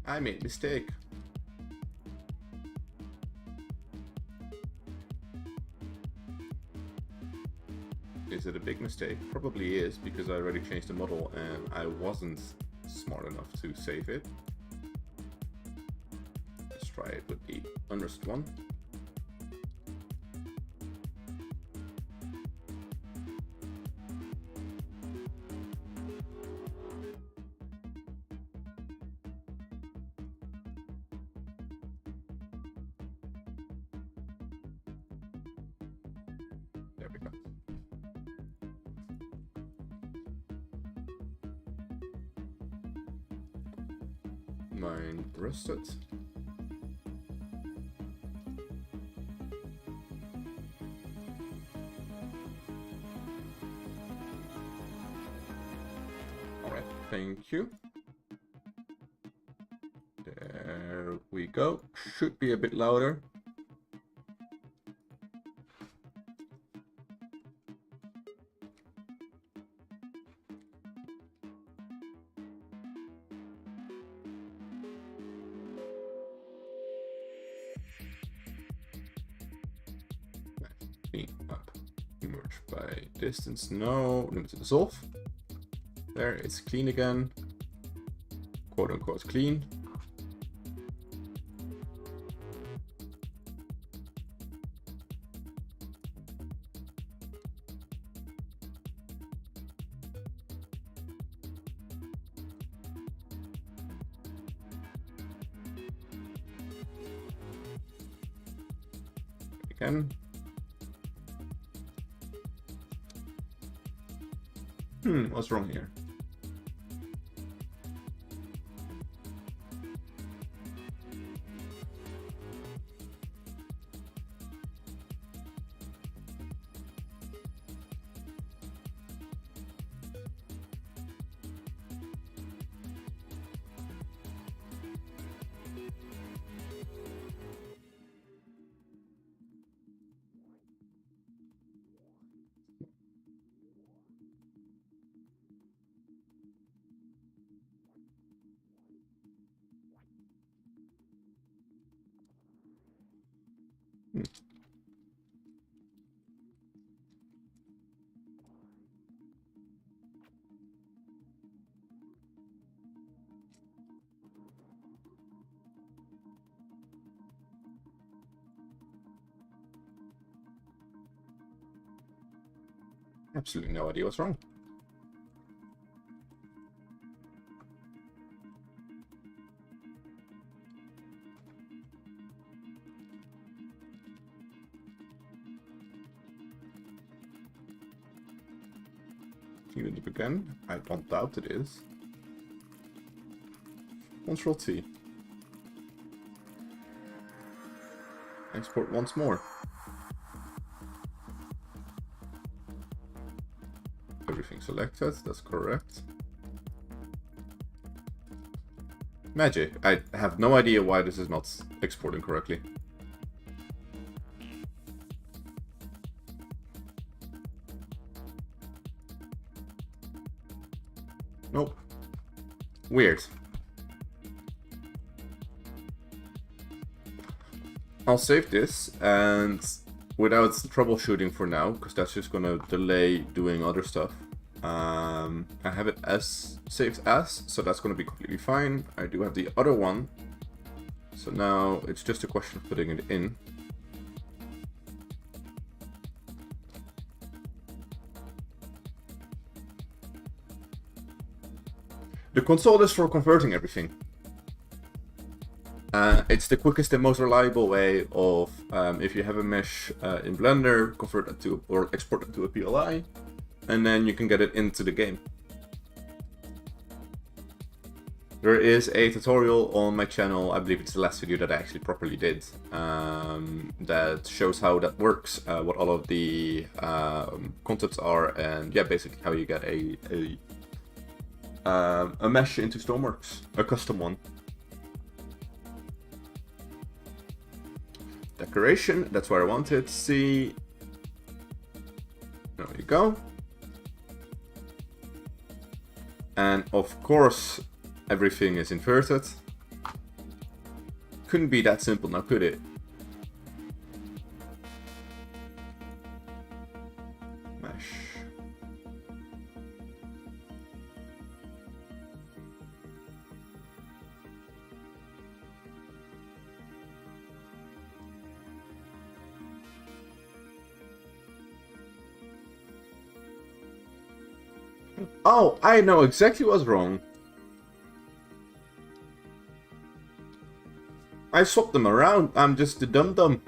[SPEAKER 1] I made a mistake. Is it a big mistake? Probably is, because I already changed the model and I wasn't smart enough to save it. Let's try it with the unrest one. There we go. Mine rusted. Alright, thank you. There we go. Should be a bit louder. Clean up. Merge by distance. No. Limit to dissolve. There, it's clean again. Quote unquote clean. Again. What's wrong here? Absolutely no idea what's wrong. Even it again? I don't doubt it is. Control T. Export once more. Everything selected, that's correct. Magic. I have no idea why this is not exporting correctly. Nope. Weird. I'll save this and without troubleshooting for now, because that's just gonna delay doing other stuff. I have it as saved as, so that's gonna be completely fine. I do have the other one, so now it's just a question of putting it in. The console is for converting everything. It's the quickest and most reliable way of, if you have a mesh in Blender, convert it to, or export it to a PLI, and then you can get it into the game. There is a tutorial on my channel, I believe it's the last video that I actually properly did, that shows how that works, what all of the concepts are, and yeah, basically how you get a mesh into Stormworks, a custom one. Decoration, that's where I want it. See, there you go. And of course, everything is inverted. Couldn't be that simple now, could it? Mesh. Oh, I know exactly what's wrong. I swapped them around. I'm just a dum-dum.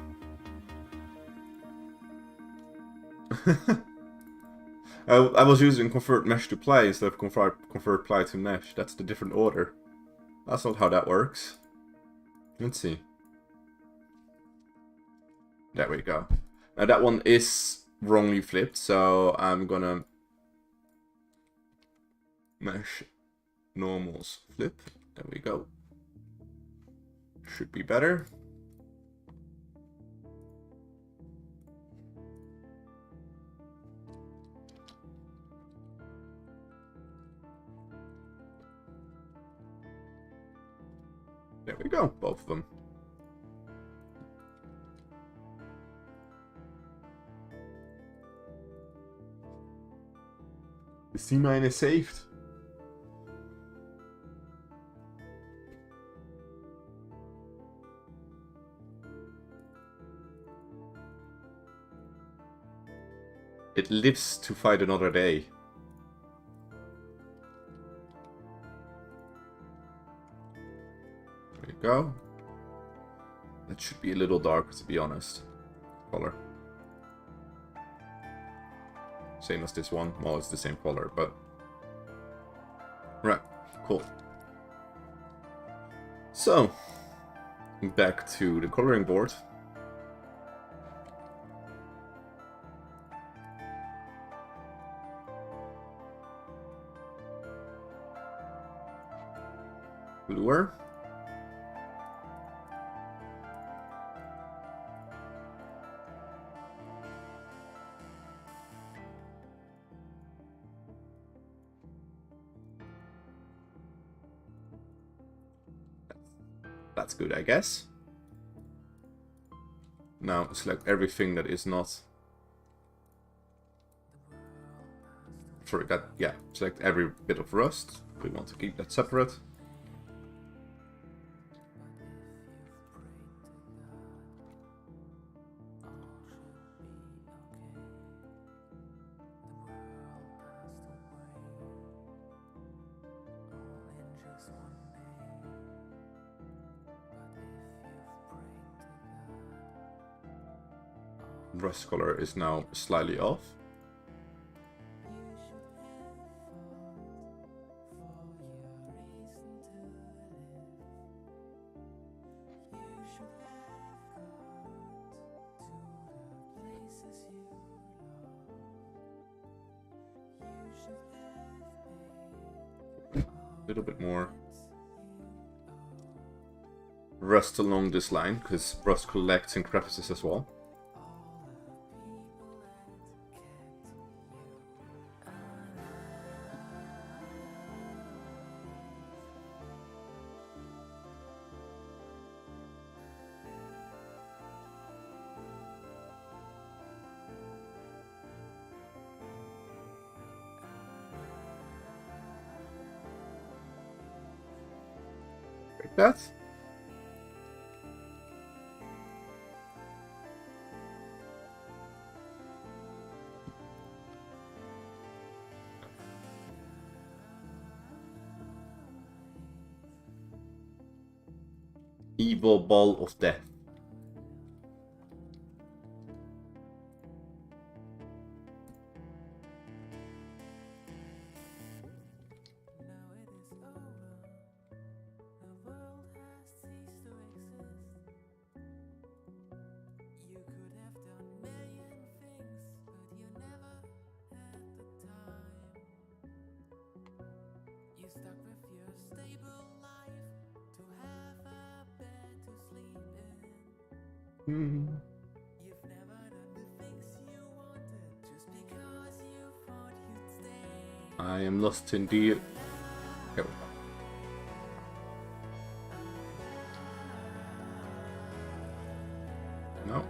[SPEAKER 1] I was using convert mesh to ply instead of convert ply to mesh. That's the different order. That's not how that works. Let's see. There we go. Now that one is wrongly flipped, so I'm gonna mesh normals flip. There we go. Should be better. There we go, both of them. The C mine is saved. It lives to fight another day. There you go. That should be a little darker, to be honest. Color. Same as this one. Well, it's the same color, but... Right, cool. So, back to the coloring board. Bluer. That's good, I guess. Now select everything that is not... Sorry, that, yeah, select every bit of rust. We want to keep that separate. Rust color is now slightly off. A little bit more rust along this line, because rust collects in crevices as well. Like that. Evil ball of death.
[SPEAKER 3] stuck with your stable life to have a bed to sleep in. You've never done the things you wanted just because you thought you'd stay.
[SPEAKER 1] I am lost indeed. Here we go. No,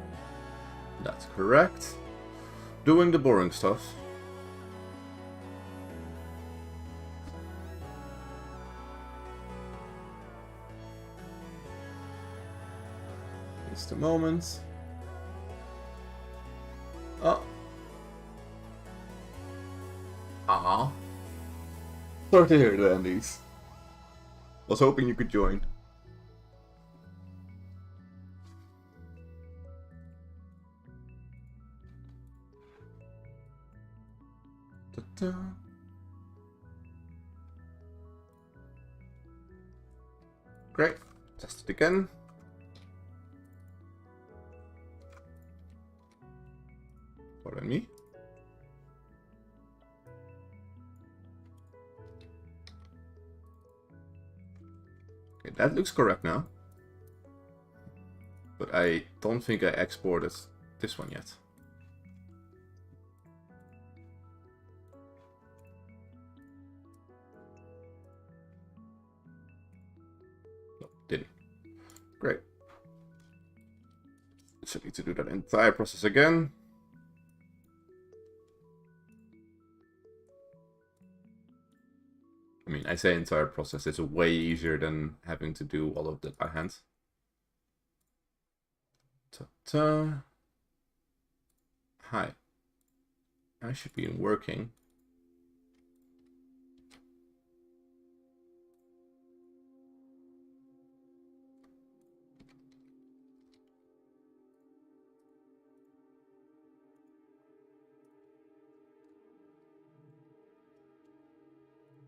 [SPEAKER 1] that's correct. Doing the boring stuff. Just a moment. Oh. Ah. Sorry to hear that, Andes. Was hoping you could join. Ta-ta. Great. Test it again. Pardon me. Okay, that looks correct now. But I don't think I exported this one yet. No, didn't. Great. So I need to do that entire process again. I mean, I say entire process, it's way easier than having to do all of that by hand. Ta-ta. Hi. I should be working.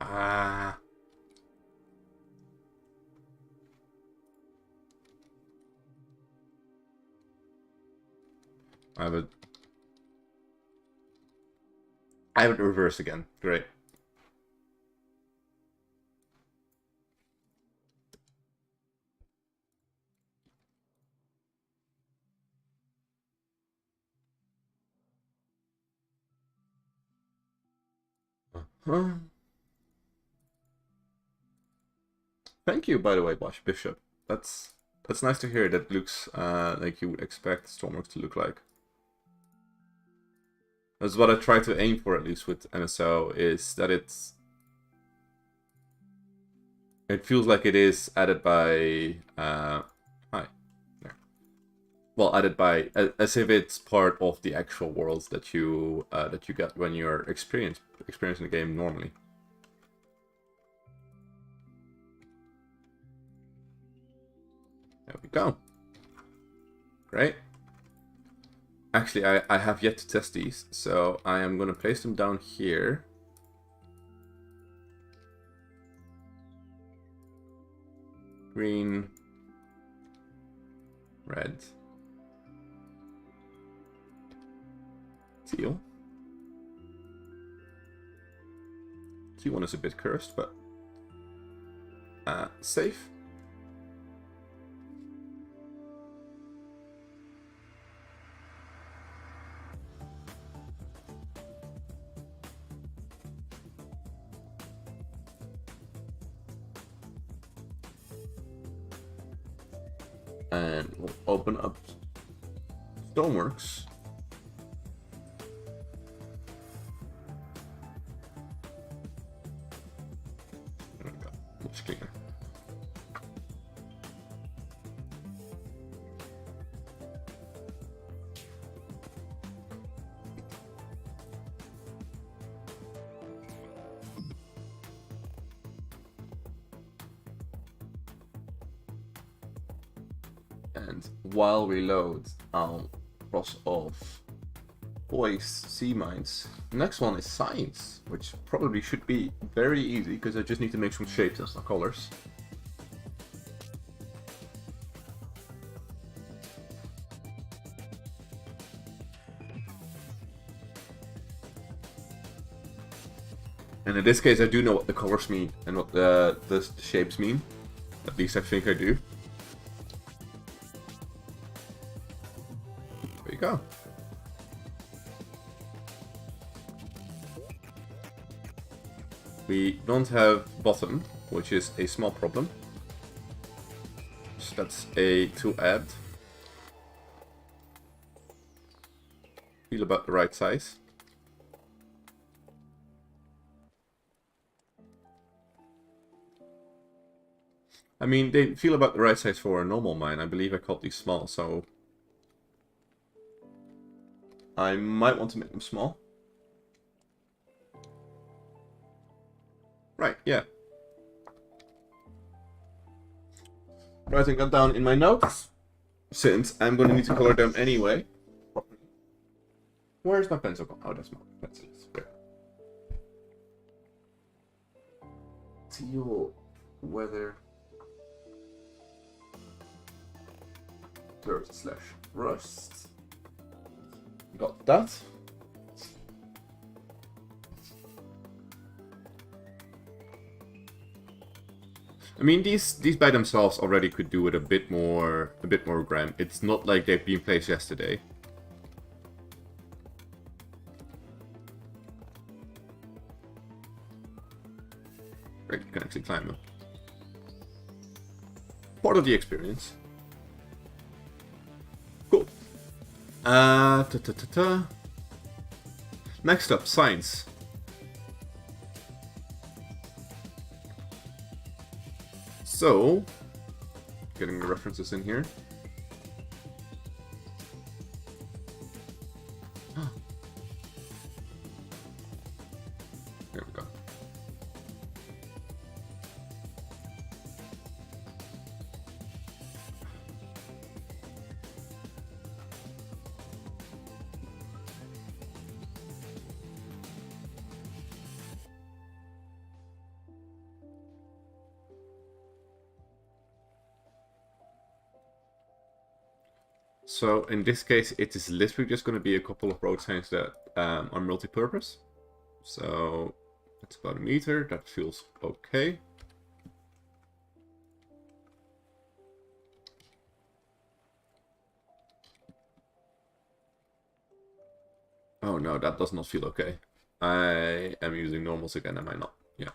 [SPEAKER 1] Ah. I have it reversed again. Great. Uh-huh. Thank you, by the way, Bosch Bishop. That's nice to hear. That looks like you would expect Stormworks to look like. That's what I try to aim for, at least with NSO, is that it feels like it is added by hi. There. Well, added by as if it's part of the actual worlds that you get when you're experiencing the game normally. There we go. Great. Actually, I have yet to test these, so I am going to place them down here. Green. Red. Teal. Teal one is a bit cursed, but safe. And we'll open up Stormworks. There we go. Much cleaner. And while we load, I'll cross off voice C mines. The next one is science, which probably should be very easy because I just need to make some shapes and some colors. And in this case, I do know what the colors mean and what the shapes mean. At least I think I do. There you go. We don't have bottom, which is a small problem. So that's a to add. Feel about the right size. I mean, they feel about the right size for a normal mine. I believe I called these small, so I might want to make them small. Right, yeah. Writing that down in my notes, since I'm going to need to color them anyway. Where's my pencil? Oh, that's my pencil. Great. Teal, weather, dirt / rust. Got that. I mean, these by themselves already could do it a bit more grand. It's not like they've been placed yesterday. Right, you can actually climb them. Part of the experience. Cool. Next up, science. So, getting the references in here. There we go. So in this case, it is literally just going to be a couple of road signs that are multi-purpose. So that's about 1 meter. That feels okay. Oh no, that does not feel okay. I am using normals again, am I not? Yeah.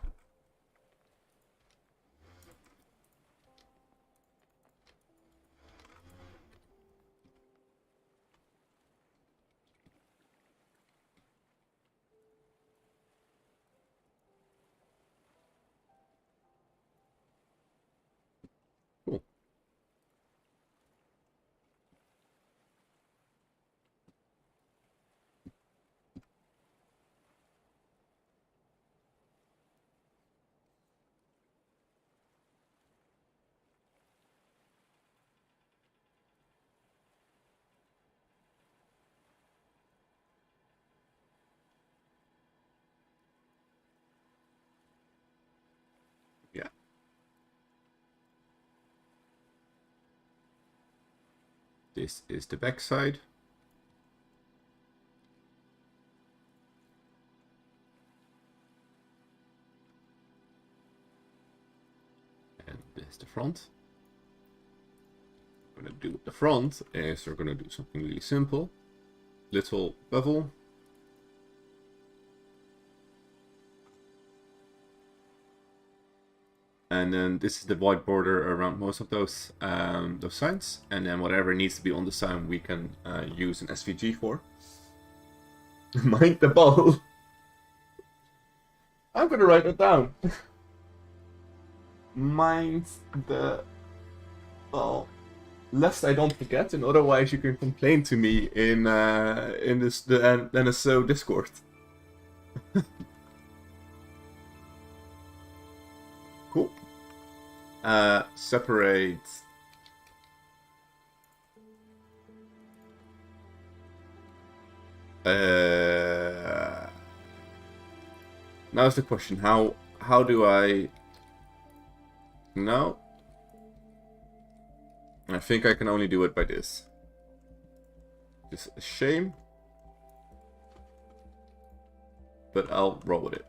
[SPEAKER 1] Cool. Yeah. This is the back side. And this is the front. What we're going to do with the front is we're going to do something really simple. Little bevel. And then this is the white border around most of those signs. And then whatever needs to be on the sign, we can use an SVG for. Mind the ball. I'm gonna write it down. Mind the ball. Lest I don't forget, and otherwise you can complain to me in this the NSO Discord. Cool. Separate. Now is the question: how do I? No. I think I can only do it by this. Just a shame. But I'll roll with it.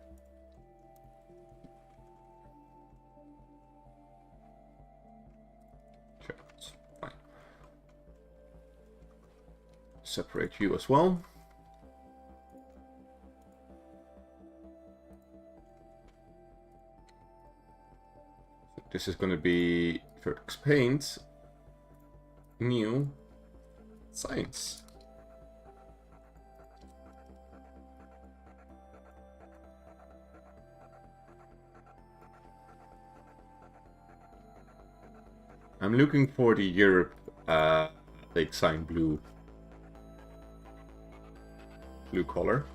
[SPEAKER 1] separate you as well. This is going to be Vertex Paint, new, science. I'm looking for the Europe like sign blue color,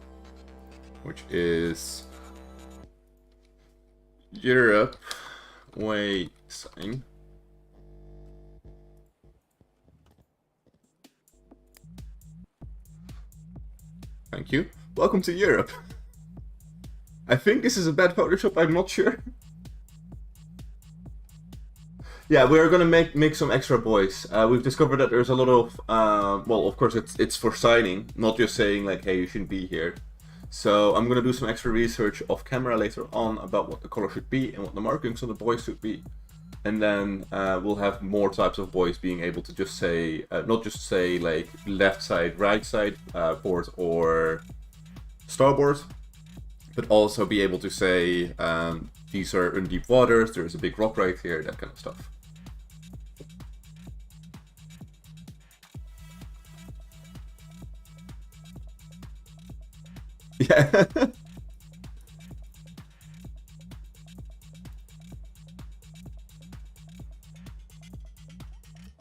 [SPEAKER 1] which is Europe way sign. Thank you. Welcome to Europe. I think this is a bad Photoshop, I'm not sure. Yeah, we're gonna make some extra boys. We've discovered that there's a lot of well, of course it's for signing, not just saying like, hey, you shouldn't be here. So I'm gonna do some extra research off camera later on about what the color should be and what the markings of the boys should be, and then we'll have more types of boys being able to just say, not just say like left side, right side, port or starboard, but also be able to say these are in deep waters. There's a big rock right here, that kind of stuff. Yeah.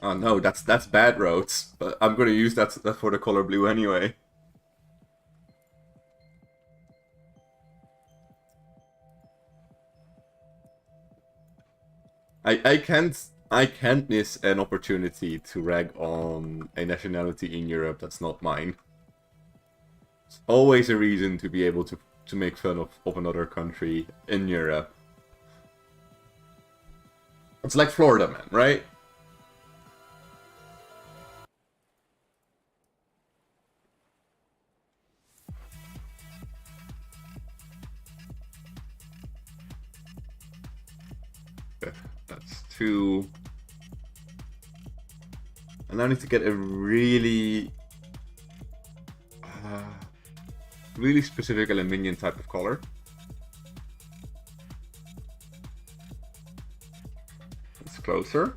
[SPEAKER 1] Oh no, that's bad roads. But I'm gonna use that for the color blue anyway. I can't miss an opportunity to rag on a nationality in Europe that's not mine. It's always a reason to be able to make fun of another country in Europe. It's like Florida, man, right? Okay, that's 2. And I need to get a really specific aluminium type of color. It's closer.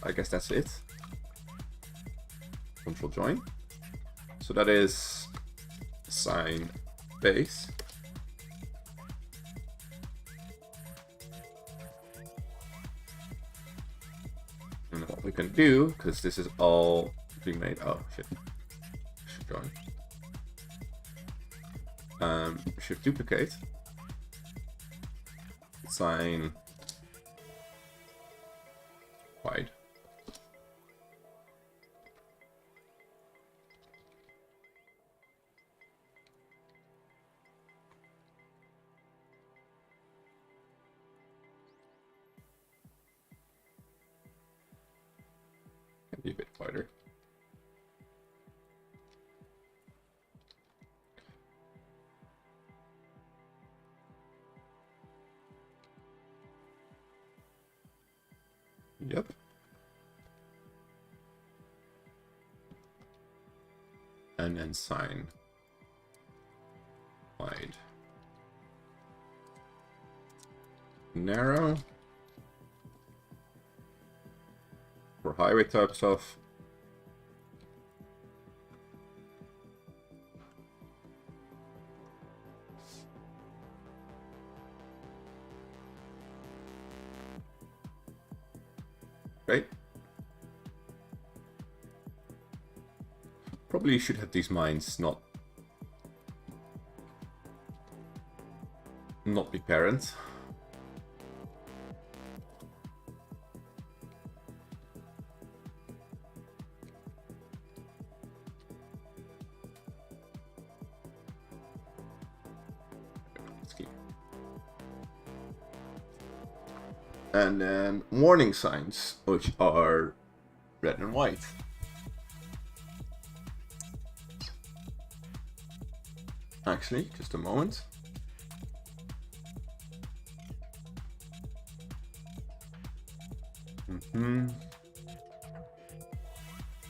[SPEAKER 1] I guess that's it. Control join. So that is sign base. And what we can do, because this is all being made. Oh shit. Should join. Should duplicate. Sign wide. Be a bit wider. Yep. And then sign wide. Narrow. For highway type stuff. Right. Probably should have these mines not be parents. And then warning signs, which are red and white. Actually, just a moment.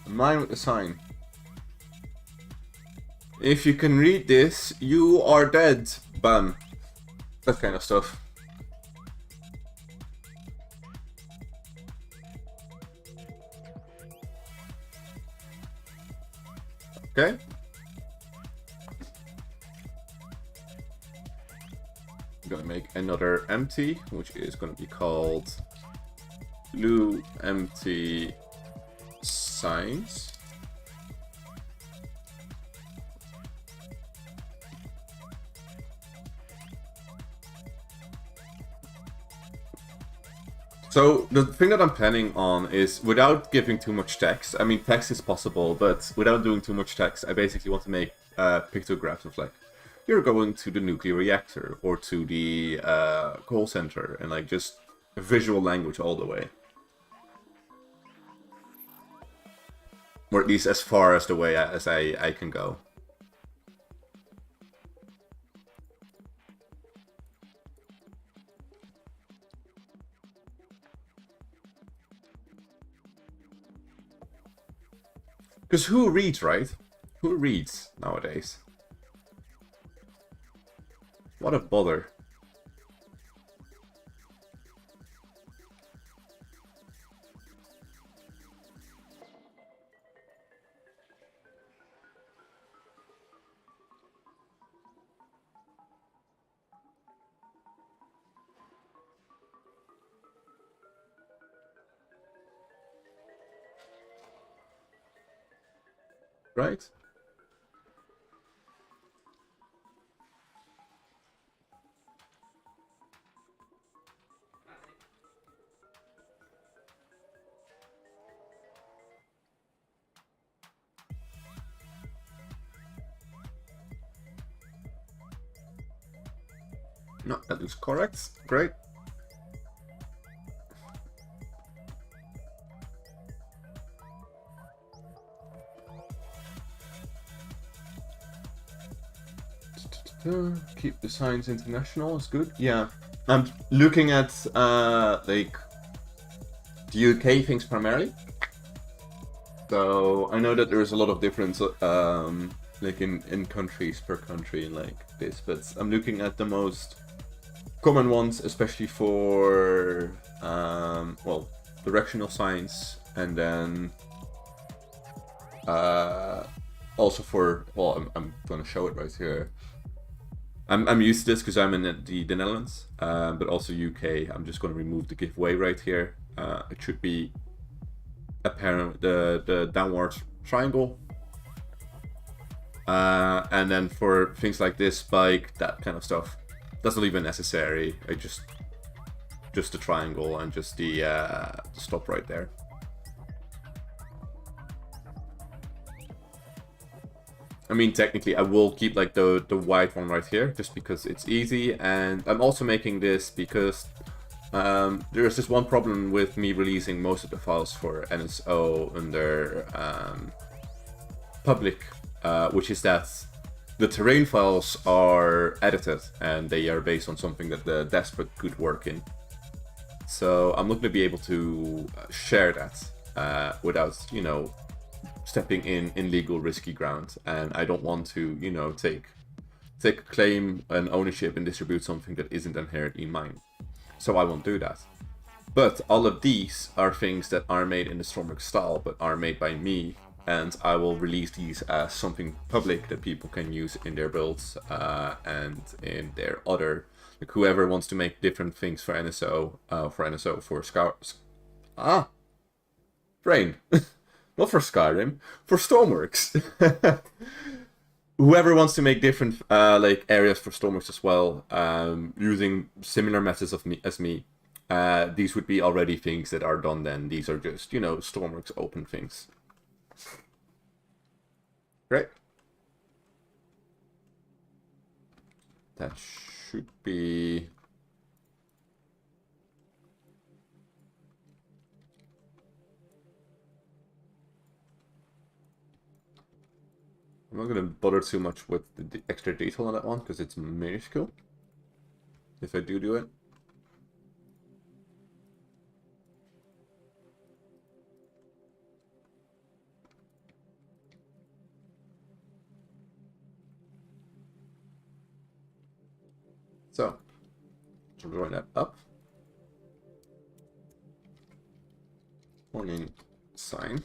[SPEAKER 1] Mine with the sign. If you can read this, you are dead. Bam. That kind of stuff. Okay. I'm gonna make another empty, which is gonna be called blue empty signs. So the thing that I'm planning on is, without giving too much text, I mean text is possible, but without doing too much text, I basically want to make pictographs of like, you're going to the nuclear reactor or to the call center, and like just visual language all the way. Or at least as far as the way as I can go. Because who reads, right? Who reads nowadays? What a bother. Right? No, that looks correct. Great. Keep the signs international is good. Yeah, I'm looking at like the UK things primarily. So I know that there's a lot of difference like in countries per country and like this, but I'm looking at the most common ones, especially for well, directional signs, and then also for, well, I'm gonna show it right here. I'm used to this because I'm in the Netherlands, but also UK. I'm just going to remove the giveaway right here. It should be apparent, the downward triangle. And then for things like this, spike, that kind of stuff, that's not even necessary. I just the triangle and just the stop right there. I mean, technically, I will keep like the white one right here, just because it's easy. And I'm also making this because there's this one problem with me releasing most of the files for NSO under public, which is that the terrain files are edited and they are based on something that the Desperate could work in. So I'm not going to be able to share that without, you know, stepping in legal risky ground, and I don't want to, you know, take claim and ownership and distribute something that isn't inherently mine. So I won't do that. But all of these are things that are made in the Stormworks style, but are made by me, and I will release these as something public that people can use in their builds and in their other, like whoever wants to make different things for NSO, for Scout. Brain. Not for Skyrim, for Stormworks. Whoever wants to make different like areas for Stormworks as well, using similar methods as me, these would be already things that are done then. These are just, you know, Stormworks open things. Great. That should be... I'm not going to bother too much with the extra detail on that one because it's minuscule. If I do it. So, drawing that up. Warning sign.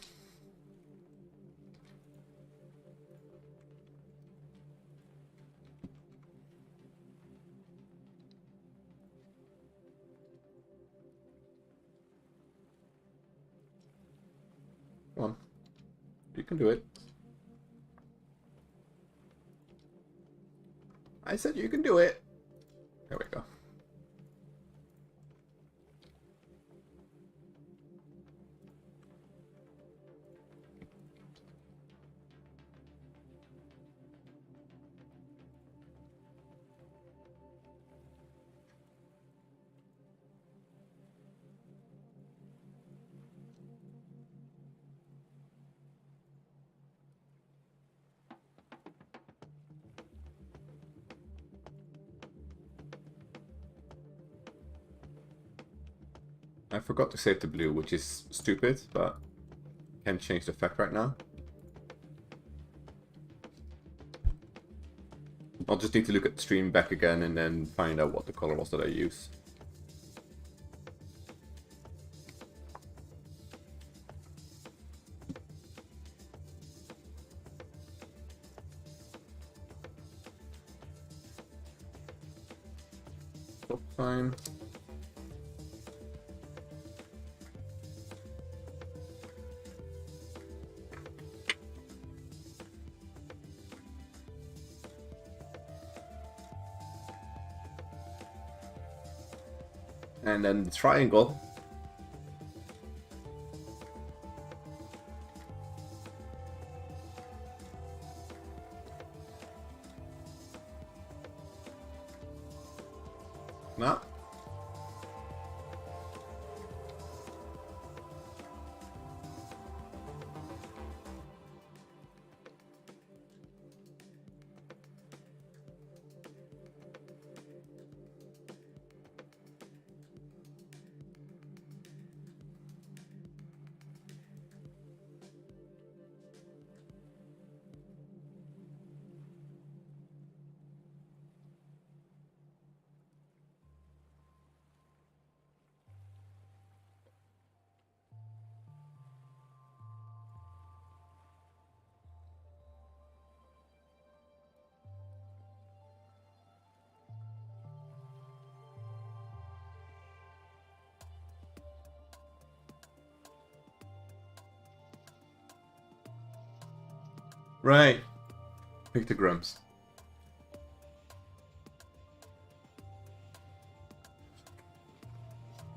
[SPEAKER 1] Come on. You can do it. I said you can do it. There we go. I forgot to save the blue, which is stupid, but can't change the effect right now. I'll just need to look at the stream back again and then find out what the color was that I used. Fine. And then the triangle. No. Right. Pictograms.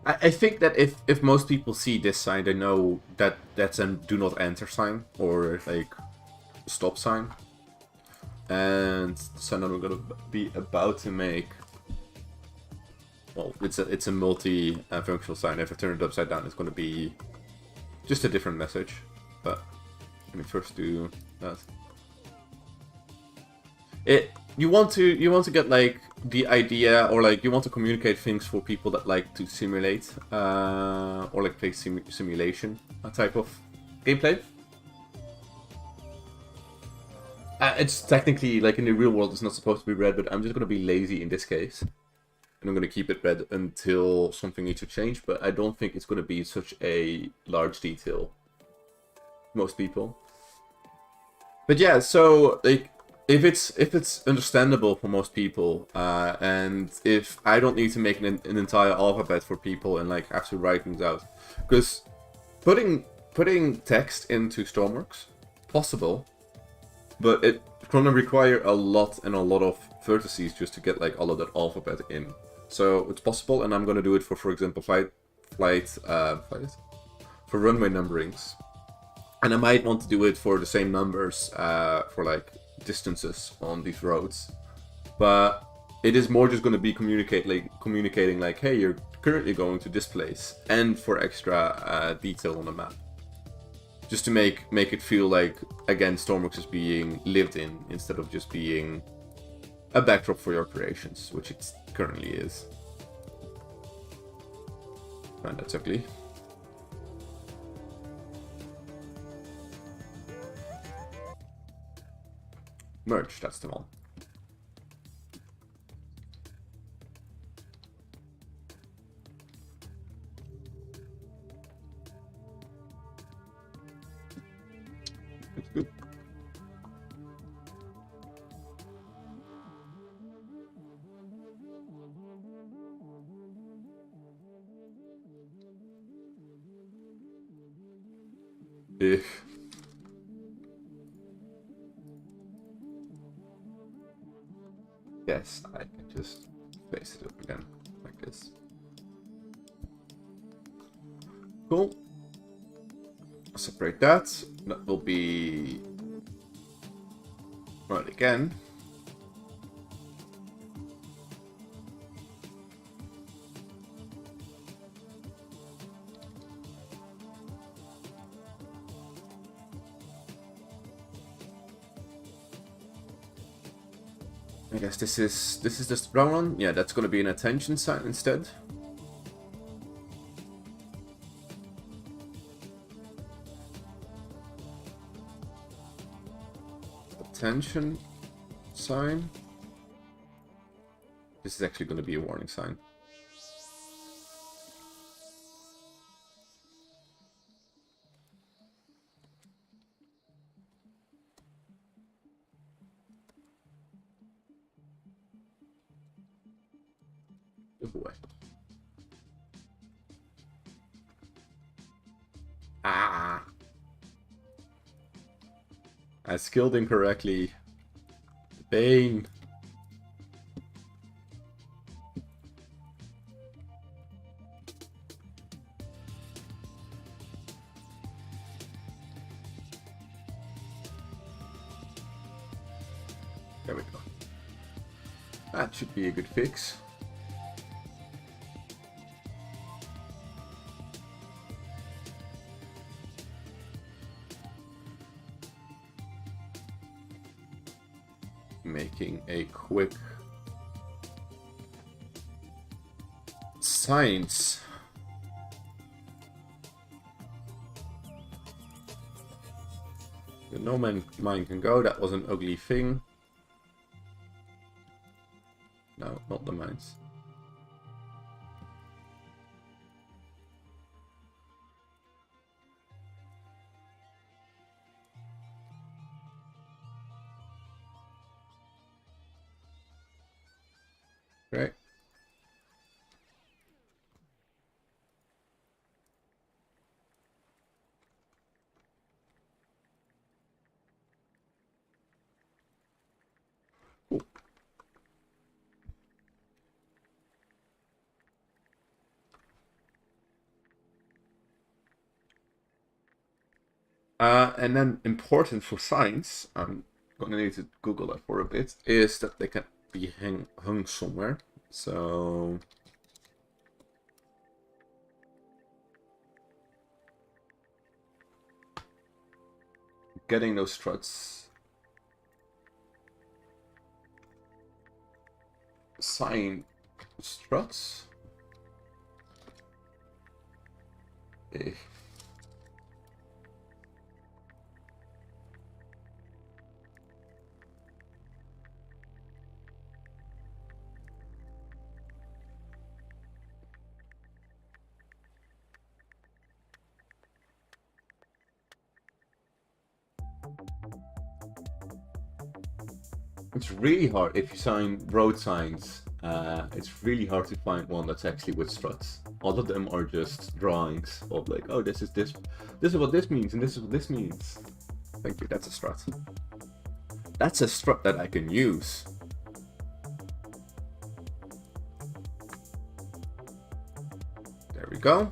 [SPEAKER 1] I think that if most people see this sign, they know that that's a do not enter sign or like stop sign. And the sign that we're gonna be about to make, well, it's a multi-functional sign. If I turn it upside down, it's gonna be just a different message. But let me first do that. You want to get like the idea, or like you want to communicate things for people that like to simulate or like play simulation type of gameplay. It's technically, like in the real world, it's not supposed to be red, but I'm just gonna be lazy in this case, and I'm gonna keep it red until something needs to change. But I don't think it's gonna be such a large detail. Most people. But yeah, so like. If it's understandable for most people, and if I don't need to make an entire alphabet for people and like have to write things out, because putting text into Stormworks possible, but it's gonna require a lot of vertices just to get like all of that alphabet in. So it's possible, and I'm gonna do it for example for runway numberings, and I might want to do it for the same numbers for like distances on these roads, but it is more just going to be communicating like, hey, you're currently going to this place, and for extra detail on the map, just to make it feel like, again, Stormworks is being lived in instead of just being a backdrop for your creations, which it currently is. And that's ugly. Merge, that's the one. It's good. Ugh. Yes, I can just space it up again, like this. Cool. Separate that. That will be right again. I guess this is the brown one. Yeah, that's gonna be an attention sign instead. Attention sign. This is actually gonna be a warning sign. Move away. Ah! I skilled incorrectly. Bane. There we go. That should be a good fix. Making a quick science. The no man mine can go. That was an ugly thing. No, not the mines. Right. Cool. And then important for science, I'm gonna need to Google that for a bit, is that they can be hung somewhere. So getting those struts. Sign struts. Eh. It's really hard if you sign road signs. It's really hard to find one that's actually with struts. All of them are just drawings of like, oh, this is what this means, and this is what this means. Thank you. That's a strut. That's a strut that I can use. There we go.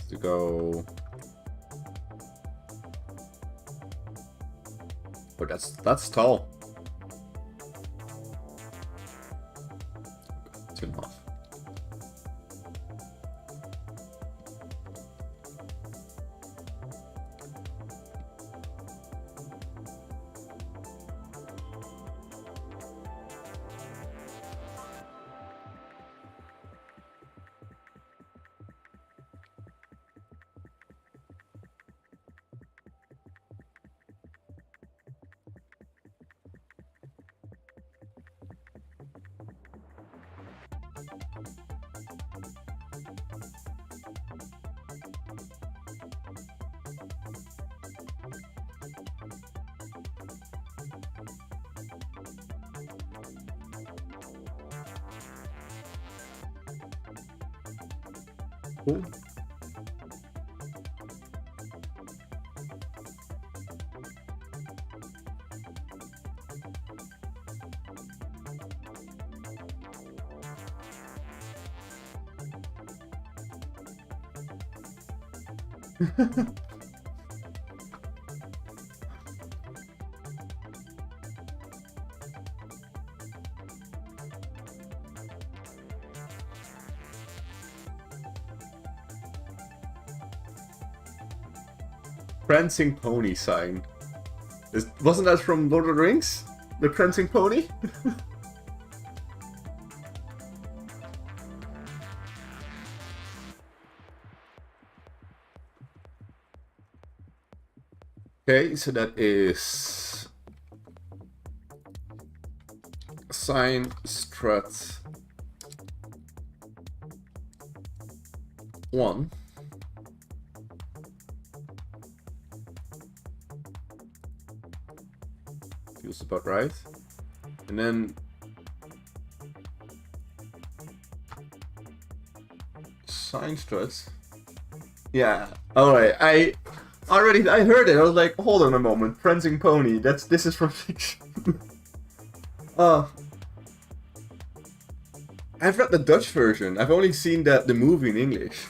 [SPEAKER 1] To go. But that's tall. 2.5. Cool. Prancing pony sign. Wasn't that from Lord of the Rings? The prancing pony? Okay, so that is sign strut 1. Feels about right. And then sign struts. Yeah. Alright, I heard it. I was like, hold on a moment. Prancing pony. This is from fiction. I've read the Dutch version. I've only seen the movie in English.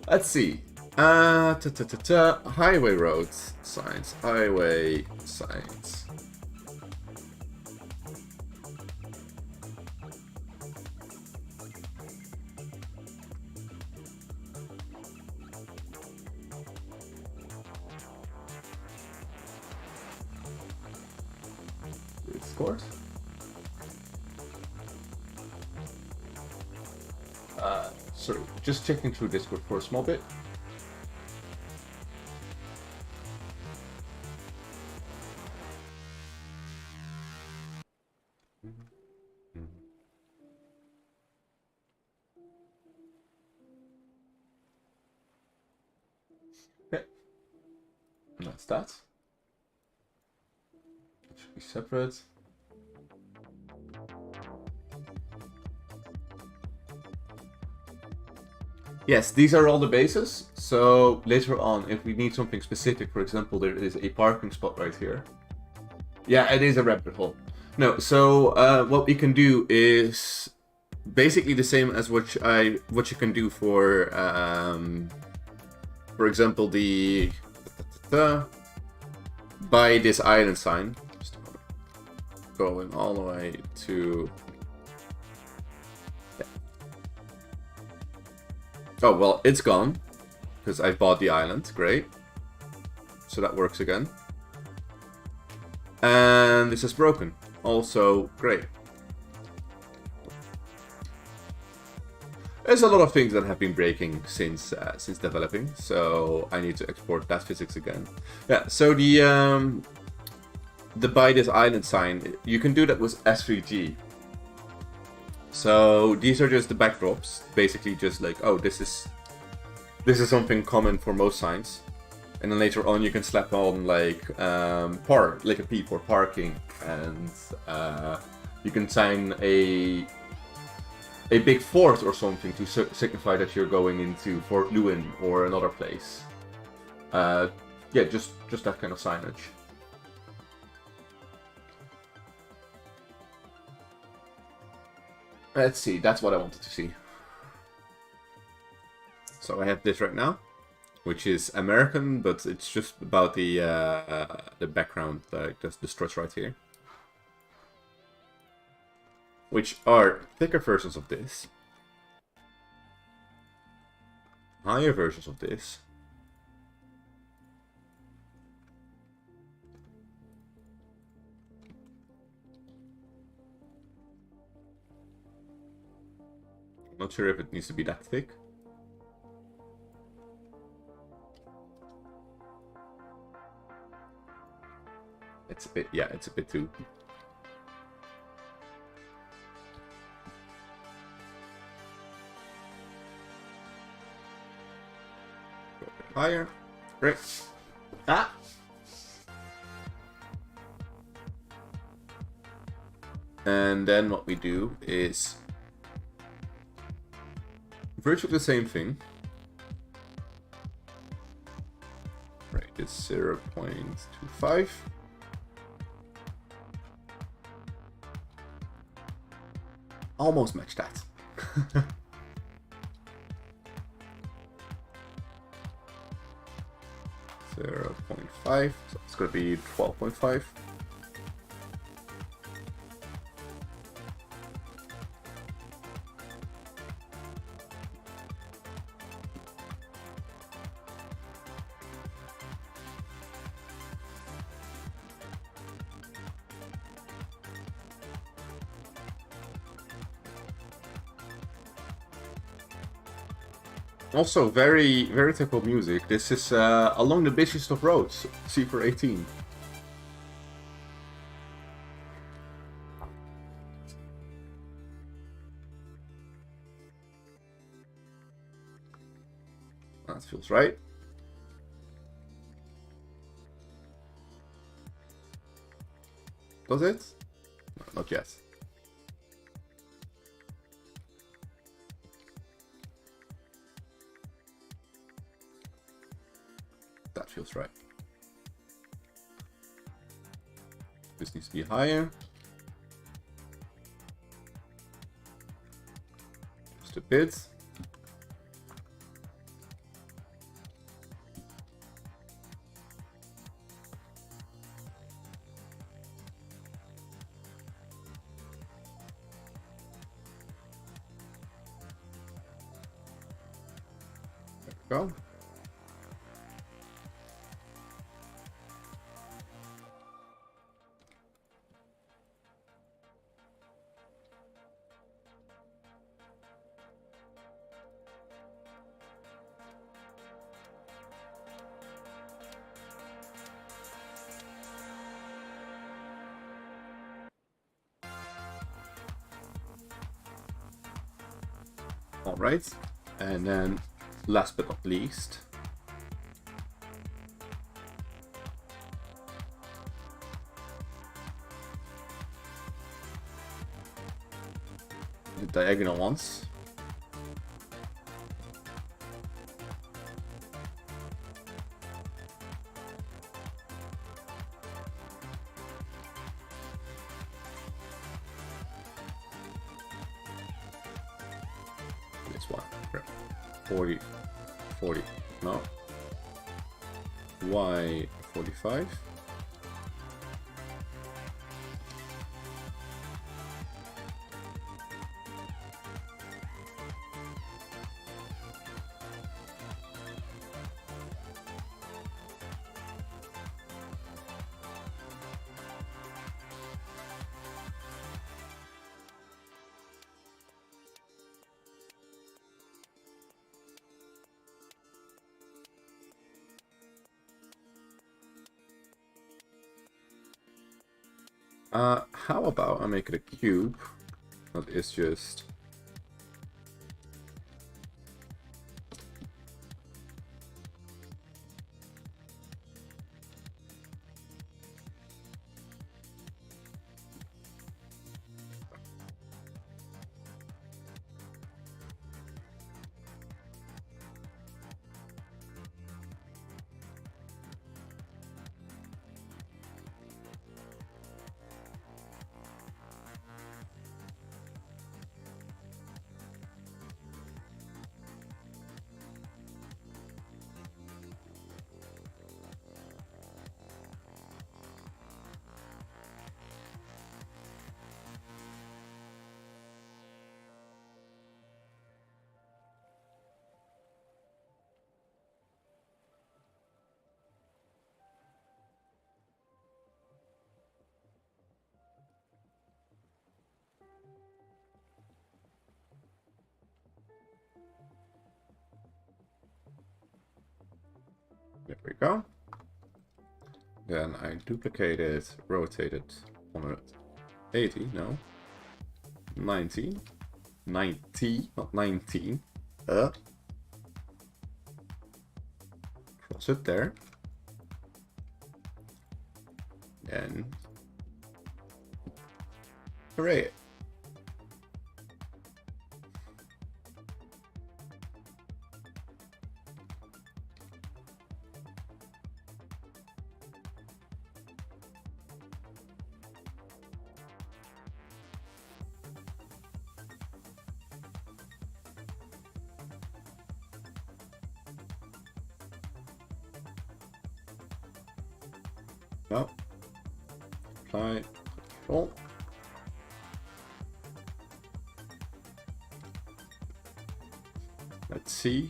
[SPEAKER 1] Let's see. Highway roads signs. Highway signs. Discord. Sorry, just checking through Discord for a small bit. Okay, and that's that. It should be separate. Yes, these are all the bases. So later on, if we need something specific, for example, there is a parking spot right here. Yeah, it is a rabbit hole. No, so what we can do is basically the same as what you can do for example, the by this island sign. Just going all the way to. Oh, well, it's gone, because I bought the island, great. So that works again. And this is broken, also great. There's a lot of things that have been breaking since developing, so I need to export that physics again. Yeah, so the buy this island sign, you can do that with S3G. So these are just the backdrops, basically just like, oh, this is something common for most signs, and then later on you can slap on like like a P for parking, and you can sign a big fort or something to signify that you're going into Fort Lewin or another place. Yeah, just that kind of signage. Let's see, that's what I wanted to see. So I have this right now, which is American, but it's just about the background, like the struts right here, which are thicker versions of this, higher versions of this, not sure if it needs to be that thick. It's a bit, yeah, it's a bit too. Go a bit higher. Great. Ah! And then what we do is virtually the same thing. Right, it's 0.25. Almost match that. 0.5, so it's going to be 12.5. Also, very typical music. This is Along the Busiest of Roads, C418. That feels right. Does it? No, not yet. That feels right. This needs to be higher. Just a bit. There we go. All right, and then last but not least, the diagonal ones. This one, 40, 40, no, Y 45. How about I make it a cube that is just there we go. Then I duplicate it, rotate it 180, no. 90. 90, not 19. Cross it there. Then hooray. No. Apply control. Let's see.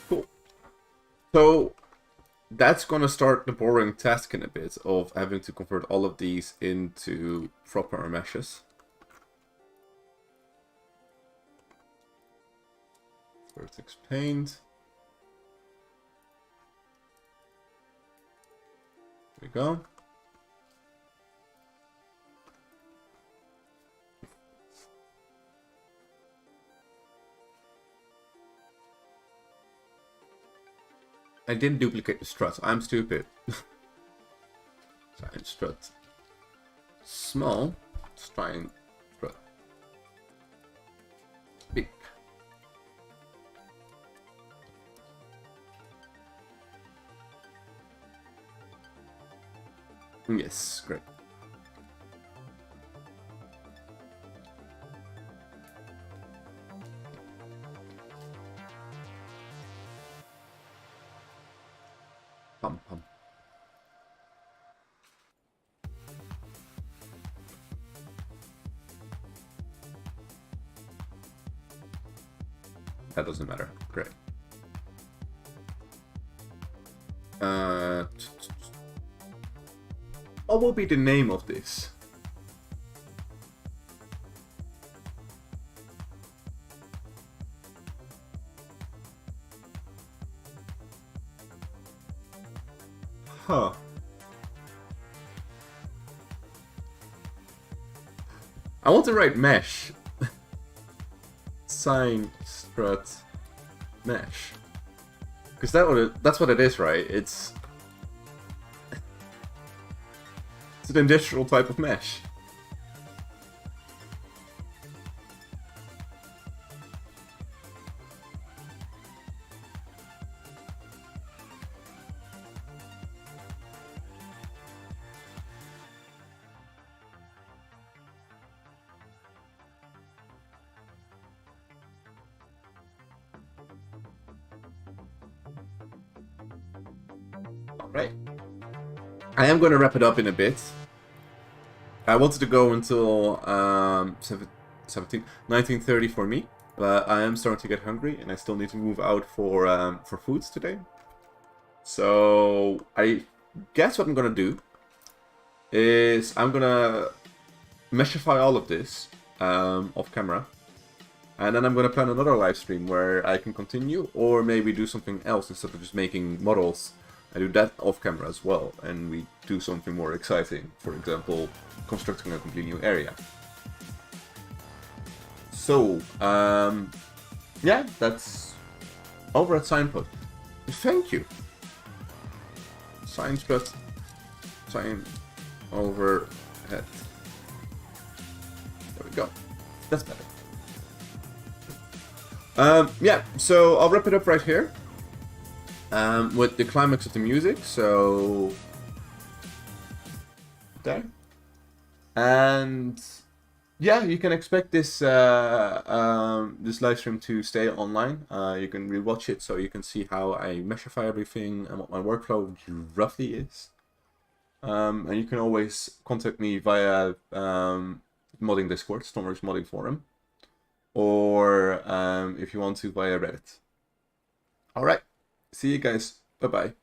[SPEAKER 1] Cool. So that's gonna start the boring task in a bit of having to convert all of these into proper meshes. Vertex paint. There we go. I didn't duplicate the strut. I'm stupid. Try and strut small. Let's try and strut big. Yes, great. Pum pum. That doesn't matter. Great. What will be the name of this? Huh. I want to write mesh. Sign strut mesh. Because that's what it is, right? It's an industrial type of mesh. Alright. I am going to wrap it up in a bit. I wanted to go until 19:30 for me, but I am starting to get hungry, and I still need to move out for foods today. So I guess what I'm gonna do is I'm gonna meshify all of this off camera, and then I'm gonna plan another live stream where I can continue, or maybe do something else instead of just making models. I do that off camera as well, and we do something more exciting. For example, constructing a completely new area. So, yeah, that's over at Signput. Thank you. Signput. Sign overhead. There we go. That's better. Yeah, so I'll wrap it up right here. With the climax of the music, so there. And yeah, you can expect this this live stream to stay online. You can rewatch it so you can see how I meshify everything and what my workflow roughly is. And you can always contact me via modding Discord, Stormworks modding forum, or if you want to via Reddit. All right. See you guys. Bye-bye.